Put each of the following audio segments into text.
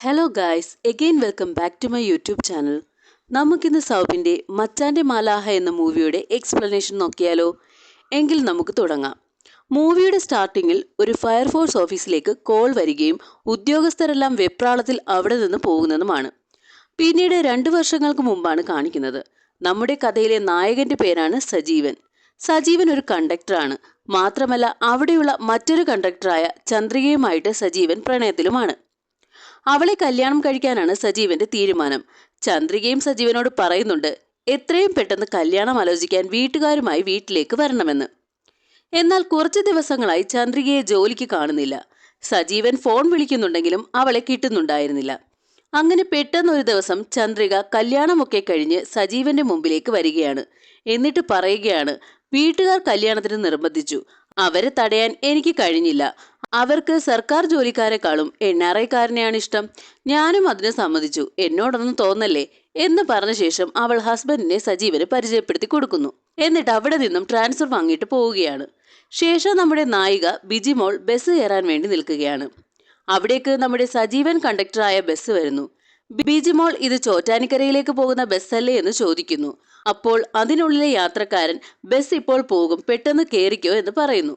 Hello guys, again welcome back to my YouTube channel. നമുക്കിന്ന് സൗബിൻ്റെ മച്ചാൻ്റെ മാലാഹ എന്ന മൂവിയുടെ എക്സ്പ്ലനേഷൻ നോക്കിയാലോ? എങ്കിൽ നമുക്ക് തുടങ്ങാം. മൂവിയുടെ സ്റ്റാർട്ടിങ്ങിൽ ഒരു ഫയർഫോഴ്സ് ഓഫീസിലേക്ക് കോൾ വരികയും ഉദ്യോഗസ്ഥരെല്ലാം വെപ്രാളത്തിൽ അവിടെ നിന്ന് പോകുന്നതുമാണ്. പിന്നീട് 2 വർഷങ്ങൾക്ക് മുമ്പാണ് കാണിക്കുന്നത്. നമ്മുടെ കഥയിലെ നായകന്റെ പേരാണ് സജീവൻ. സജീവൻ ഒരു കണ്ടക്ടറാണ്. മാത്രമല്ല അവിടെയുള്ള മറ്റൊരു കണ്ടക്ടറായ ചന്ദ്രികയുമായിട്ട് സജീവൻ പ്രണയത്തിലുമാണ്. അവളെ കല്യാണം കഴിക്കാനാണ് സജീവന്റെ തീരുമാനം. ചന്ദ്രികയും സജീവനോട് പറയുന്നുണ്ട് എത്രയും പെട്ടെന്ന് കല്യാണം ആലോചിക്കാൻ വീട്ടുകാരുമായി വീട്ടിലേക്ക് വരണമെന്ന്. എന്നാൽ കുറച്ച് ദിവസങ്ങളായി ചന്ദ്രികയെ ജോലിക്ക് കാണുന്നില്ല. സജീവൻ ഫോൺ വിളിക്കുന്നുണ്ടെങ്കിലും അവളെ കിട്ടുന്നുണ്ടായിരുന്നില്ല. അങ്ങനെ പെട്ടെന്ന് ഒരു ദിവസം ചന്ദ്രിക കല്യാണമൊക്കെ കഴിഞ്ഞ് സജീവന്റെ മുമ്പിലേക്ക് വരികയാണ്. എന്നിട്ട് പറയുകയാണ്, വീട്ടുകാർ കല്യാണത്തിന് നിർബന്ധിച്ചു. അവരെ തടയാൻ എനിക്ക് കഴിഞ്ഞില്ല. അവർക്ക് സർക്കാർ ജോലിക്കാരെക്കാളും NRI-കാരനെയാണ് ഇഷ്ടം. ഞാനും അതിന് സമ്മതിച്ചു. എന്നോടൊന്നും തോന്നല്ലേ എന്ന് പറഞ്ഞ ശേഷം അവൾ ഹസ്ബൻഡിനെ സജീവന് പരിചയപ്പെടുത്തി കൊടുക്കുന്നു. എന്നിട്ട് അവിടെ നിന്നും ട്രാൻസ്ഫർ വാങ്ങിയിട്ട് പോവുകയാണ്. ശേഷം നമ്മുടെ നായിക ബിജിമോൾ ബസ് കയറാൻ വേണ്ടി നിൽക്കുകയാണ്. അവിടേക്ക് നമ്മുടെ സജീവൻ കണ്ടക്ടറായ ബസ് വരുന്നു. ബിജിമോൾ ഇത് ചോറ്റാനിക്കരയിലേക്ക് പോകുന്ന ബസ്സല്ലേ എന്ന് ചോദിക്കുന്നു. അപ്പോൾ അതിനുള്ളിലെ യാത്രക്കാരൻ ബസ് ഇപ്പോൾ പോകും, പെട്ടെന്ന് കേറിക്കോ എന്ന് പറയുന്നു.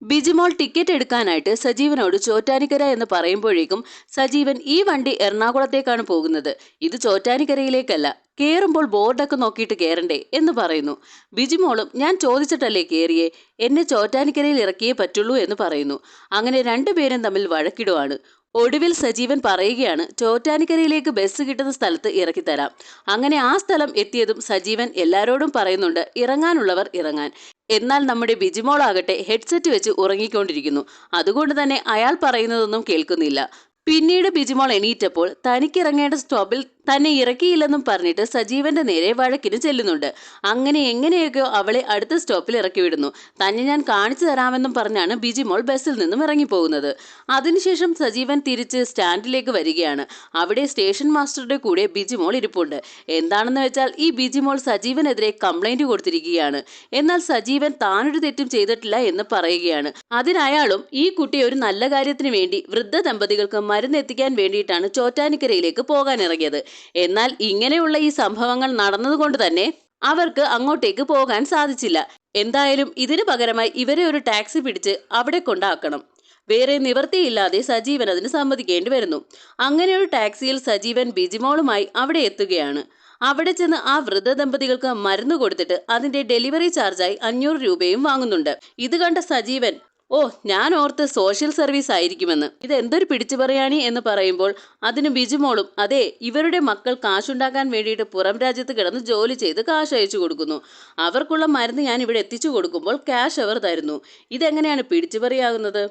ബിജിമോൾ ടിക്കറ്റ് എടുക്കാനായിട്ട് സജീവനോട് ചോറ്റാനിക്കര എന്ന് പറയുമ്പോഴേക്കും സജീവൻ ഈ വണ്ടി എറണാകുളത്തേക്കാണ് പോകുന്നത്, ഇത് ചോറ്റാനിക്കരയിലേക്കല്ല, കേറുമ്പോൾ ബോർഡൊക്കെ നോക്കിയിട്ട് കയറണ്ടേ എന്ന് പറയുന്നു. ബിജിമോളും ഞാൻ ചോദിച്ചിട്ടല്ലേ കേറിയേ, എന്നെ ചോറ്റാനിക്കരയിൽ ഇറക്കിയേ പറ്റുള്ളൂ എന്ന് പറയുന്നു. അങ്ങനെ രണ്ടുപേരും തമ്മിൽ വഴക്കിടുവാണ്. ഒടുവിൽ സജീവൻ പറയുകയാണ്, ചോറ്റാനിക്കരയിലേക്ക് ബസ് കിട്ടുന്ന സ്ഥലത്ത് ഇറക്കിത്തരാം. അങ്ങനെ ആ സ്ഥലം എത്തിയതും സജീവൻ എല്ലാരോടും പറയുന്നുണ്ട് ഇറങ്ങാനുള്ളവർ ഇറങ്ങാൻ. എന്നാൽ നമ്മുടെ ബിജിമോളാകട്ടെ ഹെഡ്സെറ്റ് വെച്ച് ഉറങ്ങിക്കൊണ്ടിരിക്കുന്നു. അതുകൊണ്ട് തന്നെ അയാൾ പറയുന്നതൊന്നും കേൾക്കുന്നില്ല. പിന്നീട് ബിജിമോൾ എണീറ്റപ്പോൾ തനിക്കിറങ്ങേണ്ട സ്റ്റോപ്പിൽ തന്നെ ഇറക്കിയില്ലെന്നും പറഞ്ഞിട്ട് സജീവന്റെ നേരെ വഴക്കിന് ചെല്ലുന്നുണ്ട്. അങ്ങനെ എങ്ങനെയൊക്കെയോ അവളെ അടുത്ത സ്റ്റോപ്പിൽ ഇറക്കി വിടുന്നു. തന്നെ ഞാൻ കാണിച്ചു തരാമെന്നും പറഞ്ഞാണ് ബിജിമോൾ ബസ്സിൽ നിന്നും ഇറങ്ങിപ്പോകുന്നത്. അതിനുശേഷം സജീവൻ തിരിച്ച് സ്റ്റാൻഡിലേക്ക് വരികയാണ്. അവിടെ സ്റ്റേഷൻ മാസ്റ്ററുടെ കൂടെ ബിജിമോൾ ഇരിപ്പുണ്ട്. എന്താണെന്ന് വെച്ചാൽ ഈ ബിജിമോൾ സജീവനെതിരെ കംപ്ലൈന്റ് കൊടുത്തിരിക്കുകയാണ്. എന്നാൽ സജീവൻ താനൊരു തെറ്റും ചെയ്തിട്ടില്ല എന്ന് പറയുകയാണ്. അതിനയാളും ഈ കുട്ടി ഒരു നല്ല കാര്യത്തിന് വേണ്ടി വൃദ്ധ ദമ്പതികൾക്ക് മരുന്നെത്തിക്കാൻ വേണ്ടിയിട്ടാണ് ചോറ്റാനിക്കരയിലേക്ക് പോകാൻ ഇറങ്ങിയത്. എന്നാൽ ഇങ്ങനെയുള്ള ഈ സംഭവങ്ങൾ നടന്നതുകൊണ്ട് തന്നെ അവർക്ക് അങ്ങോട്ടേക്ക് പോകാൻ സാധിച്ചില്ല. എന്തായാലും ഇതിനു പകരമായി ഇവരെ ഒരു ടാക്സി പിടിച്ച് അവിടെ കൊണ്ടാക്കണം. വേറെ നിവൃത്തിയില്ലാതെ സജീവൻ അതിന് സമ്മതിക്കേണ്ടി വരുന്നു. അങ്ങനെ ഒരു ടാക്സിയിൽ സജീവൻ ബിജിമോളുമായി അവിടെ എത്തുകയാണ്. അവിടെ ചെന്ന് ആ വൃദ്ധ ദമ്പതികൾക്ക് മരുന്ന് കൊടുത്തിട്ട് അതിന്റെ ഡെലിവറി ചാർജായി 500 രൂപയും വാങ്ങുന്നുണ്ട്. ഇത് കണ്ട സജീവൻ, ഓ ഞാൻ ഓർത്ത് സോഷ്യൽ സർവീസ് ആയിരിക്കുമെന്ന്, ഇത് എന്തൊരു പിടിച്ചു പറയാണി എന്ന് പറയുമ്പോൾ അതിന് ബിജിമോളും, അതെ ഇവരുടെ മക്കൾ കാശുണ്ടാക്കാൻ വേണ്ടിയിട്ട് പുറം രാജ്യത്ത് കിടന്ന് ജോലി ചെയ്ത് കാശ് അയച്ചു കൊടുക്കുന്നു. അവർക്കുള്ള മരുന്ന് ഞാൻ ഇവിടെ എത്തിച്ചു കൊടുക്കുമ്പോൾ ക്യാഷ് അവർ തരുന്നു. ഇതെങ്ങനെയാണ് പിടിച്ചു പറയാകുന്നത്?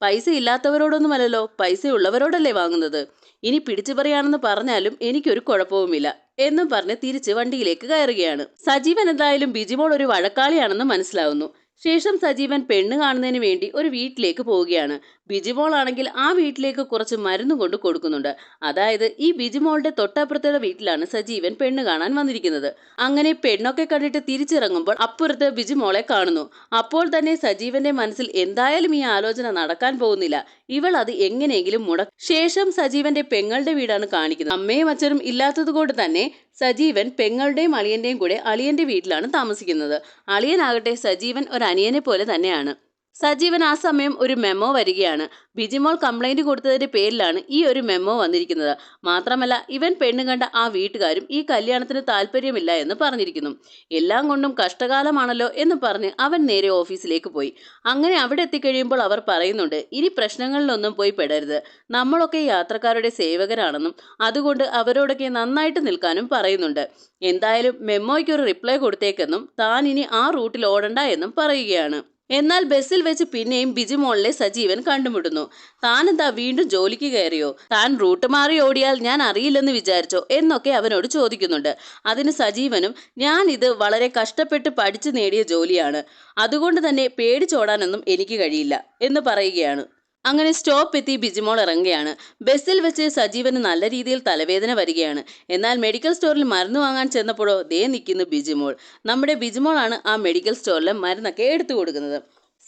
പൈസ ഇല്ലാത്തവരോടൊന്നുമല്ലല്ലോ, പൈസ ഉള്ളവരോടല്ലേ വാങ്ങുന്നത്. ഇനി പിടിച്ചു പറയാണെന്ന് പറഞ്ഞാലും എനിക്കൊരു കുഴപ്പവുമില്ല എന്നും പറഞ്ഞ് തിരിച്ച് വണ്ടിയിലേക്ക് കയറുകയാണ്. സജീവൻ എന്തായാലും ബിജിമോൾ ഒരു വഴക്കാളിയാണെന്ന് മനസ്സിലാവുന്നു. ശേഷം സജീവൻ പെണ്ണ് കാണുന്നതിന് വേണ്ടി ഒരു വീട്ടിലേക്ക് പോവുകയാണ്. ബിജിമോൾ ആണെങ്കിൽ ആ വീട്ടിലേക്ക് കുറച്ച് മരുന്ന് കൊണ്ട് കൊടുക്കുന്നുണ്ട്. അതായത് ഈ ബിജിമോളുടെ തൊട്ടപ്പുറത്തുള്ള വീട്ടിലാണ് സജീവൻ പെണ്ണ് കാണാൻ വന്നിരിക്കുന്നത്. അങ്ങനെ പെണ്ണൊക്കെ കണ്ടിട്ട് തിരിച്ചിറങ്ങുമ്പോൾ അപ്പുറത്ത് ബിജിമോളെ കാണുന്നു. അപ്പോൾ തന്നെ സജീവന്റെ മനസ്സിൽ എന്തായാലും ഈ ആലോചന നടക്കാൻ പോകുന്നില്ല, ഇവൾ അത് എങ്ങനെയെങ്കിലും ശേഷം സജീവന്റെ പെങ്ങളുടെ വീടാണ് കാണിക്കുന്നത്. അമ്മയും അച്ഛനും ഇല്ലാത്തത് കൊണ്ട് തന്നെ സജീവൻ പെങ്ങളുടെയും അളിയന്റെയും കൂടെ അളിയന്റെ വീട്ടിലാണ് താമസിക്കുന്നത്. അളിയനാകട്ടെ സജീവൻ ഒരു അനിയനെ പോലെ തന്നെയാണ്. സജീവൻ ആ സമയം ഒരു മെമ്മോ വരികയാണ്. ബിജിമോൾ കംപ്ലൈന്റ് കൊടുത്തതിന്റെ പേരിലാണ് ഈ ഒരു മെമ്മോ വന്നിരിക്കുന്നത്. മാത്രമല്ല ഇവൻ പെണ്ണ് കണ്ട ആ വീട്ടുകാരും ഈ കല്യാണത്തിന് താല്പര്യമില്ല എന്ന് പറഞ്ഞിരിക്കുന്നു. എല്ലാം കൊണ്ടും കഷ്ടകാലമാണല്ലോ എന്ന് പറഞ്ഞ് അവൻ നേരെ ഓഫീസിലേക്ക് പോയി. അങ്ങനെ അവിടെ എത്തിക്കഴിയുമ്പോൾ അവർ പറയുന്നുണ്ട്, ഇനി പ്രശ്നങ്ങളിലൊന്നും പോയി പെടരുത്, നമ്മളൊക്കെ യാത്രക്കാരുടെ സേവകരാണെന്നും അതുകൊണ്ട് അവരോടൊക്കെ നന്നായിട്ട് നിൽക്കാനും പറയുന്നുണ്ട്. എന്തായാലും മെമ്മോയ്ക്ക് ഒരു റിപ്ലൈ കൊടുത്തേക്കെന്നും താൻ ഇനി ആ റൂട്ടിൽ ഓടണ്ട എന്നും പറയുകയാണ്. എന്നാൽ ബസ്സിൽ വെച്ച് പിന്നെയും ബിജിമോളിനെ സജീവൻ കണ്ടുമുട്ടുന്നു. താനെന്താ വീണ്ടും ജോലിക്ക് കയറിയോ? താൻ റൂട്ട് മാറി ഓടിയാൽ ഞാൻ അറിയില്ലെന്ന് വിചാരിച്ചോ എന്നൊക്കെ അവനോട് ചോദിക്കുന്നുണ്ട്. അതിന് സജീവനും, ഞാൻ ഇത് വളരെ കഷ്ടപ്പെട്ട് പഠിച്ചു നേടിയ ജോലിയാണ്, അതുകൊണ്ട് തന്നെ പേടിച്ചോടാനൊന്നും എനിക്ക് കഴിയില്ല എന്ന് പറയുകയാണ്. അങ്ങനെ സ്റ്റോപ്പ് എത്തി ബിജിമോൾ ഇറങ്ങുകയാണ്. ബസ്സിൽ വെച്ച് സജീവന് നല്ല രീതിയിൽ തലവേദന വരികയാണ്. എന്നാൽ മെഡിക്കൽ സ്റ്റോറിൽ മരുന്ന് വാങ്ങാൻ ചെന്നപ്പോഴോ ദേ നിൽക്കുന്നു ബിജിമോൾ. നമ്മുടെ ബിജിമോളാണ് ആ മെഡിക്കൽ സ്റ്റോറിലെ മരുന്നൊക്കെ എടുത്തു കൊടുക്കുന്നത്.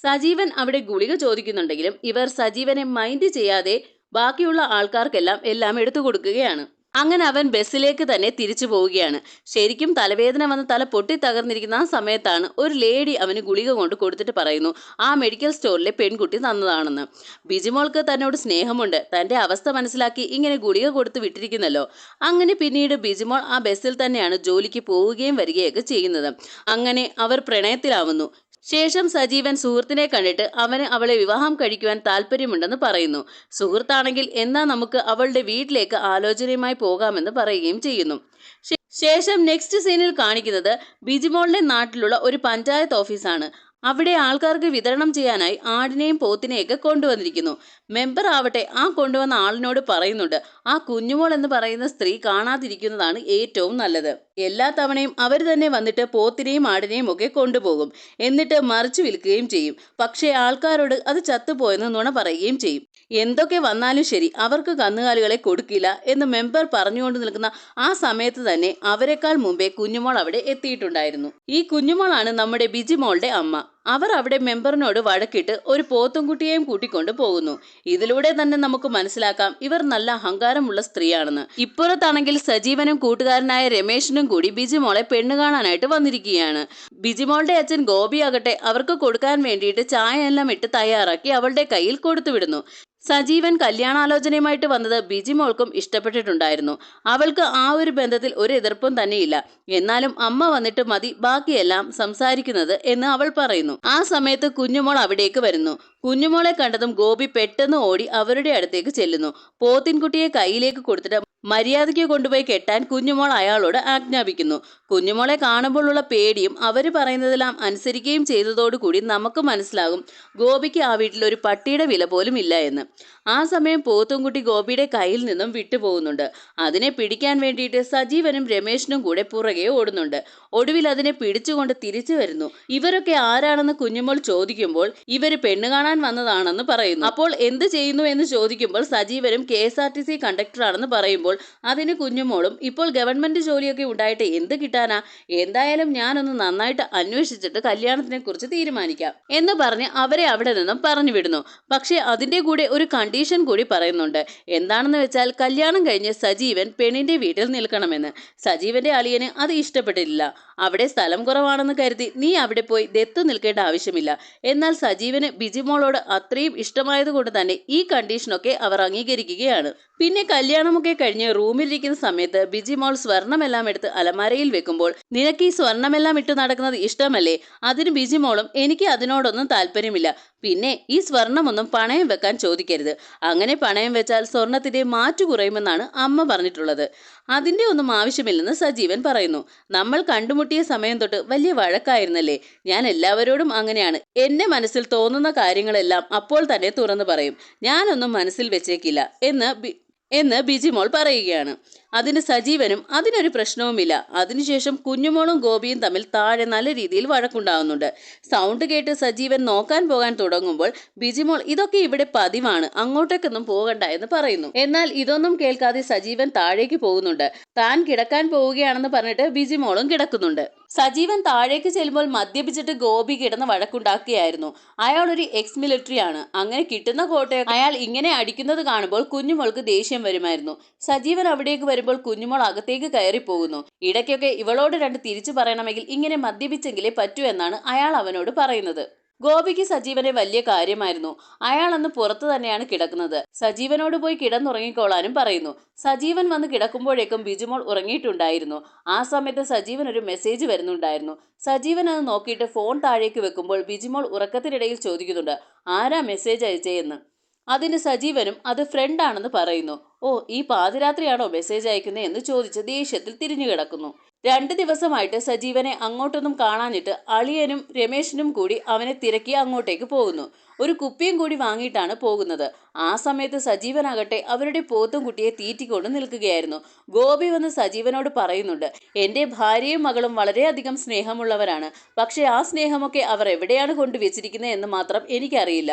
സജീവൻ അവിടെ ഗുളിക ചോദിക്കുന്നുണ്ടെങ്കിലും ഇവർ സജീവനെ മൈൻഡ് ചെയ്യാതെ ബാക്കിയുള്ള ആൾക്കാർക്കെല്ലാം എല്ലാം എടുത്തു കൊടുക്കുകയാണ്. അങ്ങനെ അവൻ ബസ്സിലേക്ക് തന്നെ തിരിച്ചു പോവുകയാണ്. ശരിക്കും തലവേദന വന്ന് തല പൊട്ടി തകർന്നിരിക്കുന്ന ആ സമയത്താണ് ഒരു ലേഡി അവന് ഗുളിക കൊണ്ട് കൊടുത്തിട്ട് പറയുന്നു ആ മെഡിക്കൽ സ്റ്റോറിലെ പെൺകുട്ടി തന്നതാണെന്ന്. ബിജിമോൾക്ക് തന്നോട് സ്നേഹമുണ്ട്, തന്റെ അവസ്ഥ മനസ്സിലാക്കി ഇങ്ങനെ ഗുളിക കൊടുത്ത് വിട്ടിരിക്കുന്നല്ലോ. അങ്ങനെ പിന്നീട് ബിജിമോൾ ആ ബസ്സിൽ തന്നെയാണ് ജോലിക്ക് പോവുകയും വരികയൊക്കെ ചെയ്യുന്നത്. അങ്ങനെ അവർ പ്രണയത്തിലാവുന്നു. ശേഷം സജീവൻ സുഹൃത്തിനെ കണ്ടിട്ട് അവന് അവളെ വിവാഹം കഴിക്കുവാൻ താല്പര്യമുണ്ടെന്ന് പറയുന്നു. സുഹൃത്താണെങ്കിൽ എന്നാ നമുക്ക് അവളുടെ വീട്ടിലേക്ക് ആലോചനയുമായി പോകാമെന്ന് പറയുകയും ചെയ്യുന്നു. ശേഷം നെക്സ്റ്റ് സീനിൽ കാണിക്കുന്നത് ബിജിമോളിന്റെ നാട്ടിലുള്ള ഒരു പഞ്ചായത്ത് ഓഫീസാണ്. അവിടെ ആൾക്കാർക്ക് വിതരണം ചെയ്യാനായി ആടിനെയും പോത്തിനെയൊക്കെ കൊണ്ടുവന്നിരിക്കുന്നു. മെമ്പർ ആവട്ടെ ആ കൊണ്ടുവന്ന ആളിനോട് പറയുന്നുണ്ട് ആ കുഞ്ഞുമോൾ എന്ന് പറയുന്ന സ്ത്രീ കാണാതിരിക്കുന്നതാണ് ഏറ്റവും നല്ലത്. എല്ലാ തവണയും അവർ തന്നെ വന്നിട്ട് പോത്തിനെയും ആടിനെയും ഒക്കെ കൊണ്ടുപോകും, എന്നിട്ട് മറിച്ചു വിൽക്കുകയും ചെയ്യും. പക്ഷേ ആൾക്കാരോട് അത് ചത്തുപോയെന്ന് നുണ പറയുകയും ചെയ്യും. എന്തൊക്കെ വന്നാലും ശരി അവർക്ക് കന്നുകാലികളെ കൊടുക്കില്ല എന്ന് മെമ്പർ പറഞ്ഞുകൊണ്ട് നിൽക്കുന്ന ആ സമയത്ത് തന്നെ അവരെക്കാൾ മുമ്പേ കുഞ്ഞുമോൾ അവിടെ എത്തിയിട്ടുണ്ടായിരുന്നു. ഈ കുഞ്ഞുമോളാണ് നമ്മുടെ ബിജിമോളുടെ അമ്മ. അവർ അവിടെ മെമ്പറിനോട് വഴക്കിട്ട് ഒരു പോത്തുംകുട്ടിയെയും കൂട്ടിക്കൊണ്ട് പോകുന്നു. ഇതിലൂടെ തന്നെ നമുക്ക് മനസ്സിലാക്കാം ഇവർ നല്ല അഹങ്കാരമുള്ള സ്ത്രീയാണെന്ന്. ഇപ്പുറത്താണെങ്കിൽ സജീവനും കൂട്ടുകാരനായ രമേശനും കൂടി ബിജിമോളെ പെണ്ണ് കാണാനായിട്ട് വന്നിരിക്കുകയാണ്. ബിജിമോളുടെ അച്ഛൻ ഗോപിയാകട്ടെ അവർക്ക് കൊടുക്കാൻ വേണ്ടിയിട്ട് ചായ എല്ലാം ഇട്ട് തയ്യാറാക്കി അവളുടെ കയ്യിൽ കൊടുത്തുവിടുന്നു. സജീവൻ കല്യാണാലോചനയുമായിട്ട് വന്നത് ബിജിമോൾക്കും ഇഷ്ടപ്പെട്ടിട്ടുണ്ടായിരുന്നു. അവൾക്ക് ആ ഒരു ബന്ധത്തിൽ ഒരു എതിർപ്പും തന്നെയില്ല. എന്നാലും അമ്മ വന്നിട്ട് മതി ബാക്കിയെല്ലാം സംസാരിക്കുന്നത് എന്ന് അവൾ പറയുന്നു. ആ സമയത്ത് കുഞ്ഞുമോൾ അവിടേക്ക് വരുന്നു. കുഞ്ഞുമോളെ കണ്ടതും ഗോപി പെട്ടെന്ന് ഓടി അവരുടെ അടുത്തേക്ക് ചെല്ലുന്നു. പോത്തിൻകുട്ടിയെ കയ്യിലേക്ക് കൊടുത്തിട്ട് മര്യാദയ്ക്ക് കൊണ്ടുപോയി കെട്ടാൻ കുഞ്ഞുമോൾ അയാളോട് ആജ്ഞാപിക്കുന്നു. കുഞ്ഞുമോളെ കാണുമ്പോഴുള്ള പേടിയും അവര് പറയുന്നതെല്ലാം അനുസരിക്കുകയും ചെയ്തതോടുകൂടി നമുക്ക് മനസ്സിലാകും ഗോപിക്ക് ആ വീട്ടിൽ ഒരു പട്ടിയുടെ വില പോലും ഇല്ല എന്ന്. ആ സമയം പോത്തുംകുട്ടി ഗോപിയുടെ കയ്യിൽ നിന്നും വിട്ടുപോകുന്നുണ്ട്. അതിനെ പിടിക്കാൻ വേണ്ടിയിട്ട് സജീവനും രമേശനും കൂടെ പുറകെ ഓടുന്നുണ്ട്. ഒടുവിൽ അതിനെ പിടിച്ചുകൊണ്ട് തിരിച്ചു വരുന്നു. ഇവരൊക്കെ ആരാണെന്ന് കുഞ്ഞുമോൾ ചോദിക്കുമ്പോൾ ഇവര് പെണ്ണ് കാണാൻ വന്നതാണെന്ന് പറയുന്നു. അപ്പോൾ എന്ത് ചെയ്യുന്നു എന്ന് ചോദിക്കുമ്പോൾ സജീവനും KSRTC കണ്ടക്ടറാണെന്ന് പറയുമ്പോൾ അതിന് കുഞ്ഞുമോളും ഇപ്പോൾ ഗവൺമെന്റ് ജോലിയൊക്കെ ഉണ്ടായിട്ട് എന്ത് കിട്ടാനാ, എന്തായാലും ഞാനൊന്ന് നന്നായിട്ട് അന്വേഷിച്ചിട്ട് കല്യാണത്തിനെ കുറിച്ച് തീരുമാനിക്കാം എന്ന് പറഞ്ഞ് അവരെ അവിടെ നിന്നും പറഞ്ഞു വിടുന്നു. പക്ഷെ അതിന്റെ കൂടെ ഒരു കണ്ടീഷൻ കൂടി പറയുന്നുണ്ട്. എന്താണെന്ന് വെച്ചാൽ കല്യാണം കഴിഞ്ഞ് സജീവൻ പെണ്ണിന്റെ വീട്ടിൽ നിൽക്കണമെന്ന്. സജീവന്റെ അളിയന് അത് ഇഷ്ടപ്പെട്ടില്ല. അവിടെ സ്ഥലം കുറവാണെന്ന് കരുതി നീ അവിടെ പോയി ദത്തു നിൽക്കേണ്ട ആവശ്യമില്ല. എന്നാൽ സജീവന് ബിജിമോളോട് അത്രയും ഇഷ്ടമായത് കൊണ്ട് തന്നെ ഈ കണ്ടീഷനൊക്കെ അവർ അംഗീകരിക്കുകയാണ്. പിന്നെ കല്യാണമൊക്കെ കഴിഞ്ഞ് റൂമിലിരിക്കുന്ന സമയത്ത് ബിജിമോൾ സ്വർണ്ണമെല്ലാം എടുത്ത് അലമാരയിൽ വെക്കുമ്പോൾ നിനക്ക് ഈ സ്വർണ്ണമെല്ലാം ഇട്ട് നടക്കുന്നത് ഇഷ്ടമല്ലേ? അതിന് ബിജിമോളും എനിക്ക് അതിനോടൊന്നും താല്പര്യമില്ല, പിന്നെ ഈ സ്വർണമൊന്നും പണയം വെക്കാൻ ചോദിക്കരുത്, അങ്ങനെ പണയം വെച്ചാൽ സ്വർണത്തിന്റെ മാറ്റു കുറയുമെന്നാണ് അമ്മ പറഞ്ഞിട്ടുള്ളത്. അതിന്റെ ഒന്നും ആവശ്യമില്ലെന്ന് സജീവൻ പറയുന്നു. നമ്മൾ കണ്ടുമുട്ടിയ സമയം തൊട്ട് വലിയ വഴക്കായിരുന്നല്ലേ, ഞാൻ എല്ലാവരോടും അങ്ങനെയാണ്. എന്റെ മനസ്സിൽ തോന്നുന്ന കാര്യങ്ങളെല്ലാം അപ്പോൾ തന്നെ തുറന്നു പറയും, ഞാനൊന്നും മനസ്സിൽ വെച്ചേക്കില്ല എന്ന് ബിജിമോൾ പറയുകയാണ്. അതിന് സജീവനും അതിനൊരു പ്രശ്നവുമില്ല. അതിനുശേഷം കുഞ്ഞുമോളും ഗോപിയും തമ്മിൽ താഴെ നല്ല രീതിയിൽ വഴക്കുണ്ടാവുന്നുണ്ട്. സൗണ്ട് കേട്ട് സജീവൻ നോക്കാൻ പോകാൻ തുടങ്ങുമ്പോൾ ബിജിമോൾ ഇതൊക്കെ ഇവിടെ പതിവാണ്, അങ്ങോട്ടേക്കൊന്നും പോകണ്ട എന്ന് പറയുന്നു. എന്നാൽ ഇതൊന്നും കേൾക്കാതെ സജീവൻ താഴേക്ക് പോകുന്നുണ്ട്. താൻ കിടക്കാൻ പോവുകയാണെന്ന് പറഞ്ഞിട്ട് ബിജിമോളും കിടക്കുന്നുണ്ട്. സജീവൻ താഴേക്ക് ചെല്ലുമ്പോൾ മദ്യപിച്ചിട്ട് ഗോപി കിടന്ന് വഴക്കുണ്ടാക്കുകയായിരുന്നു. അയാൾ ഒരു എക്സ് മിലിറ്ററി ആണ്. അങ്ങനെ കിട്ടുന്ന കോട്ടയെ അയാൾ ഇങ്ങനെ അടിക്കുന്നത് കാണുമ്പോൾ കുഞ്ഞുമോൾക്ക് ദേഷ്യം വരുമായിരുന്നു. സജീവൻ അവിടേക്ക് വരുമ്പോൾ കുഞ്ഞുമോൾ അകത്തേക്ക് കയറി പോകുന്നു. ഇടയ്ക്കൊക്കെ ഇവളോട് രണ്ട് തിരിച്ചു പറയണമെങ്കിൽ ഇങ്ങനെ മദ്യപിച്ചെങ്കിലേ പറ്റൂ എന്നാണ് അയാൾ അവനോട് പറയുന്നത്. ഗോപിക്ക് സജീവനെ വലിയ കാര്യമായിരുന്നു. അയാൾ അന്ന് പുറത്തു തന്നെയാണ് കിടക്കുന്നത്. സജീവനോട് പോയി കിടന്നുറങ്ങിക്കോളാനും പറയുന്നു. സജീവൻ വന്ന് കിടക്കുമ്പോഴേക്കും ബിജിമോൾ ഉറങ്ങിയിട്ടുണ്ടായിരുന്നു. ആ സമയത്ത് സജീവൻ ഒരു മെസ്സേജ് വരുന്നുണ്ടായിരുന്നു. സജീവൻ അത് നോക്കിയിട്ട് ഫോൺ താഴേക്ക് വെക്കുമ്പോൾ ബിജിമോൾ ഉറക്കത്തിനിടയിൽ ചോദിക്കുന്നുണ്ട്, ആരാ മെസ്സേജ് അയച്ചേയെന്ന്. അതിന് സജീവനും അത് ഫ്രണ്ടാണെന്ന് പറയുന്നു. ഓ, ഈ പാതിരാത്രിയാണോ മെസ്സേജ് അയക്കുന്നത് എന്ന് ചോദിച്ച് ദേഷ്യത്തിൽ തിരിഞ്ഞു കിടക്കുന്നു. 2 ദിവസമായിട്ട് സജീവനെ അങ്ങോട്ടൊന്നും കാണാഞ്ഞിട്ട് അളിയനും രമേശനും കൂടി അവനെ തിരക്കി അങ്ങോട്ടേക്ക് പോകുന്നു. ഒരു കുപ്പിയും കൂടി വാങ്ങിയിട്ടാണ് പോകുന്നത്. ആ സമയത്ത് സജീവനാകട്ടെ അവരുടെ പോത്തും കുട്ടിയെ തീറ്റിക്കൊണ്ട് നിൽക്കുകയായിരുന്നു. ഗോപി വന്ന് സജീവനോട് പറയുന്നുണ്ട്, എന്റെ ഭാര്യയും മകളും വളരെയധികം സ്നേഹമുള്ളവരാണ്. പക്ഷെ ആ സ്നേഹമൊക്കെ അവർ എവിടെയാണ് കൊണ്ടുവച്ചിരിക്കുന്നത് എന്ന് മാത്രം എനിക്കറിയില്ല.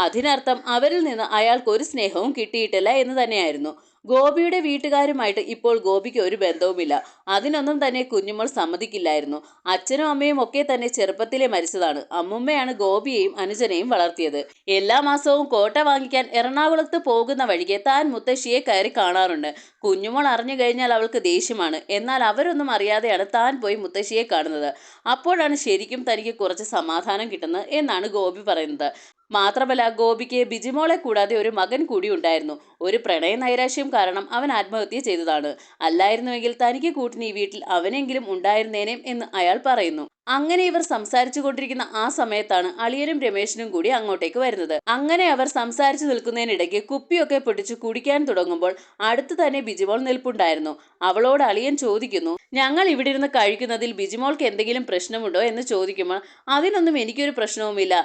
അതിനർത്ഥം അവരിൽ നിന്ന് അയാൾക്ക് ഒരു സ്നേഹവും കിട്ടിയിട്ടില്ല എന്ന് തന്നെയായിരുന്നു. ഗോപിയുടെ വീട്ടുകാരുമായിട്ട് ഇപ്പോൾ ഗോപിക്ക് ഒരു ബന്ധവുമില്ല. അതിനൊന്നും തന്നെ കുഞ്ഞുമോൾ സമ്മതിക്കില്ലായിരുന്നു. അച്ഛനും അമ്മയും ഒക്കെ തന്നെ ചെറുപ്പത്തിലെ മരിച്ചതാണ്. അമ്മുമ്മയാണ് ഗോപിയെയും അനുജനെയും വളർത്തിയത്. എല്ലാ മാസവും കോട്ട വാങ്ങിക്കാൻ എറണാകുളത്ത് പോകുന്ന വഴിക്ക് താൻ മുത്തശ്ശിയെ കയറി കാണാറുണ്ട്. കുഞ്ഞുമോൾ അറിഞ്ഞു കഴിഞ്ഞാൽ അവൾക്ക് ദേഷ്യമാണ്. എന്നാൽ അവരൊന്നും അറിയാതെയാണ് താൻ പോയി മുത്തശ്ശിയെ കാണുന്നത്. അപ്പോഴാണ് ശരിക്കും തനിക്ക് കുറച്ച് സമാധാനം കിട്ടുന്നത് എന്നാണ് ഗോപി പറയുന്നത്. മാത്രമല്ല, ഗോപിക്ക് ബിജിമോളെ കൂടാതെ ഒരു മകൻ കൂടി ഉണ്ടായിരുന്നു. ഒരു പ്രണയ നൈരാശ്യം കാരണം അവൻ ആത്മഹത്യ ചെയ്തതാണ്. അല്ലായിരുന്നുവെങ്കിൽ തനിക്ക് കൂട്ടിന് ഈ വീട്ടിൽ അവനെങ്കിലും ഉണ്ടായിരുന്നേനേം എന്ന് അയാൾ പറയുന്നു. അങ്ങനെ ഇവർ സംസാരിച്ചു കൊണ്ടിരിക്കുന്ന ആ സമയത്താണ് അളിയനും രമേശനും കൂടി അങ്ങോട്ടേക്ക് വരുന്നത്. അങ്ങനെ അവർ സംസാരിച്ചു നിൽക്കുന്നതിനിടയ്ക്ക് കുപ്പിയൊക്കെ പൊട്ടിച്ച് കുടിക്കാൻ തുടങ്ങുമ്പോൾ അടുത്ത് തന്നെ ബിജിമോൾ നിൽപ്പുണ്ടായിരുന്നു. അവളോട് അളിയൻ ചോദിക്കുന്നു, ഞങ്ങൾ ഇവിടെ ഇരുന്ന് കഴിക്കുന്നതിൽ ബിജിമോൾക്ക് എന്തെങ്കിലും പ്രശ്നമുണ്ടോ എന്ന് ചോദിക്കുമ്പോൾ അതിനൊന്നും എനിക്കൊരു പ്രശ്നവുമില്ല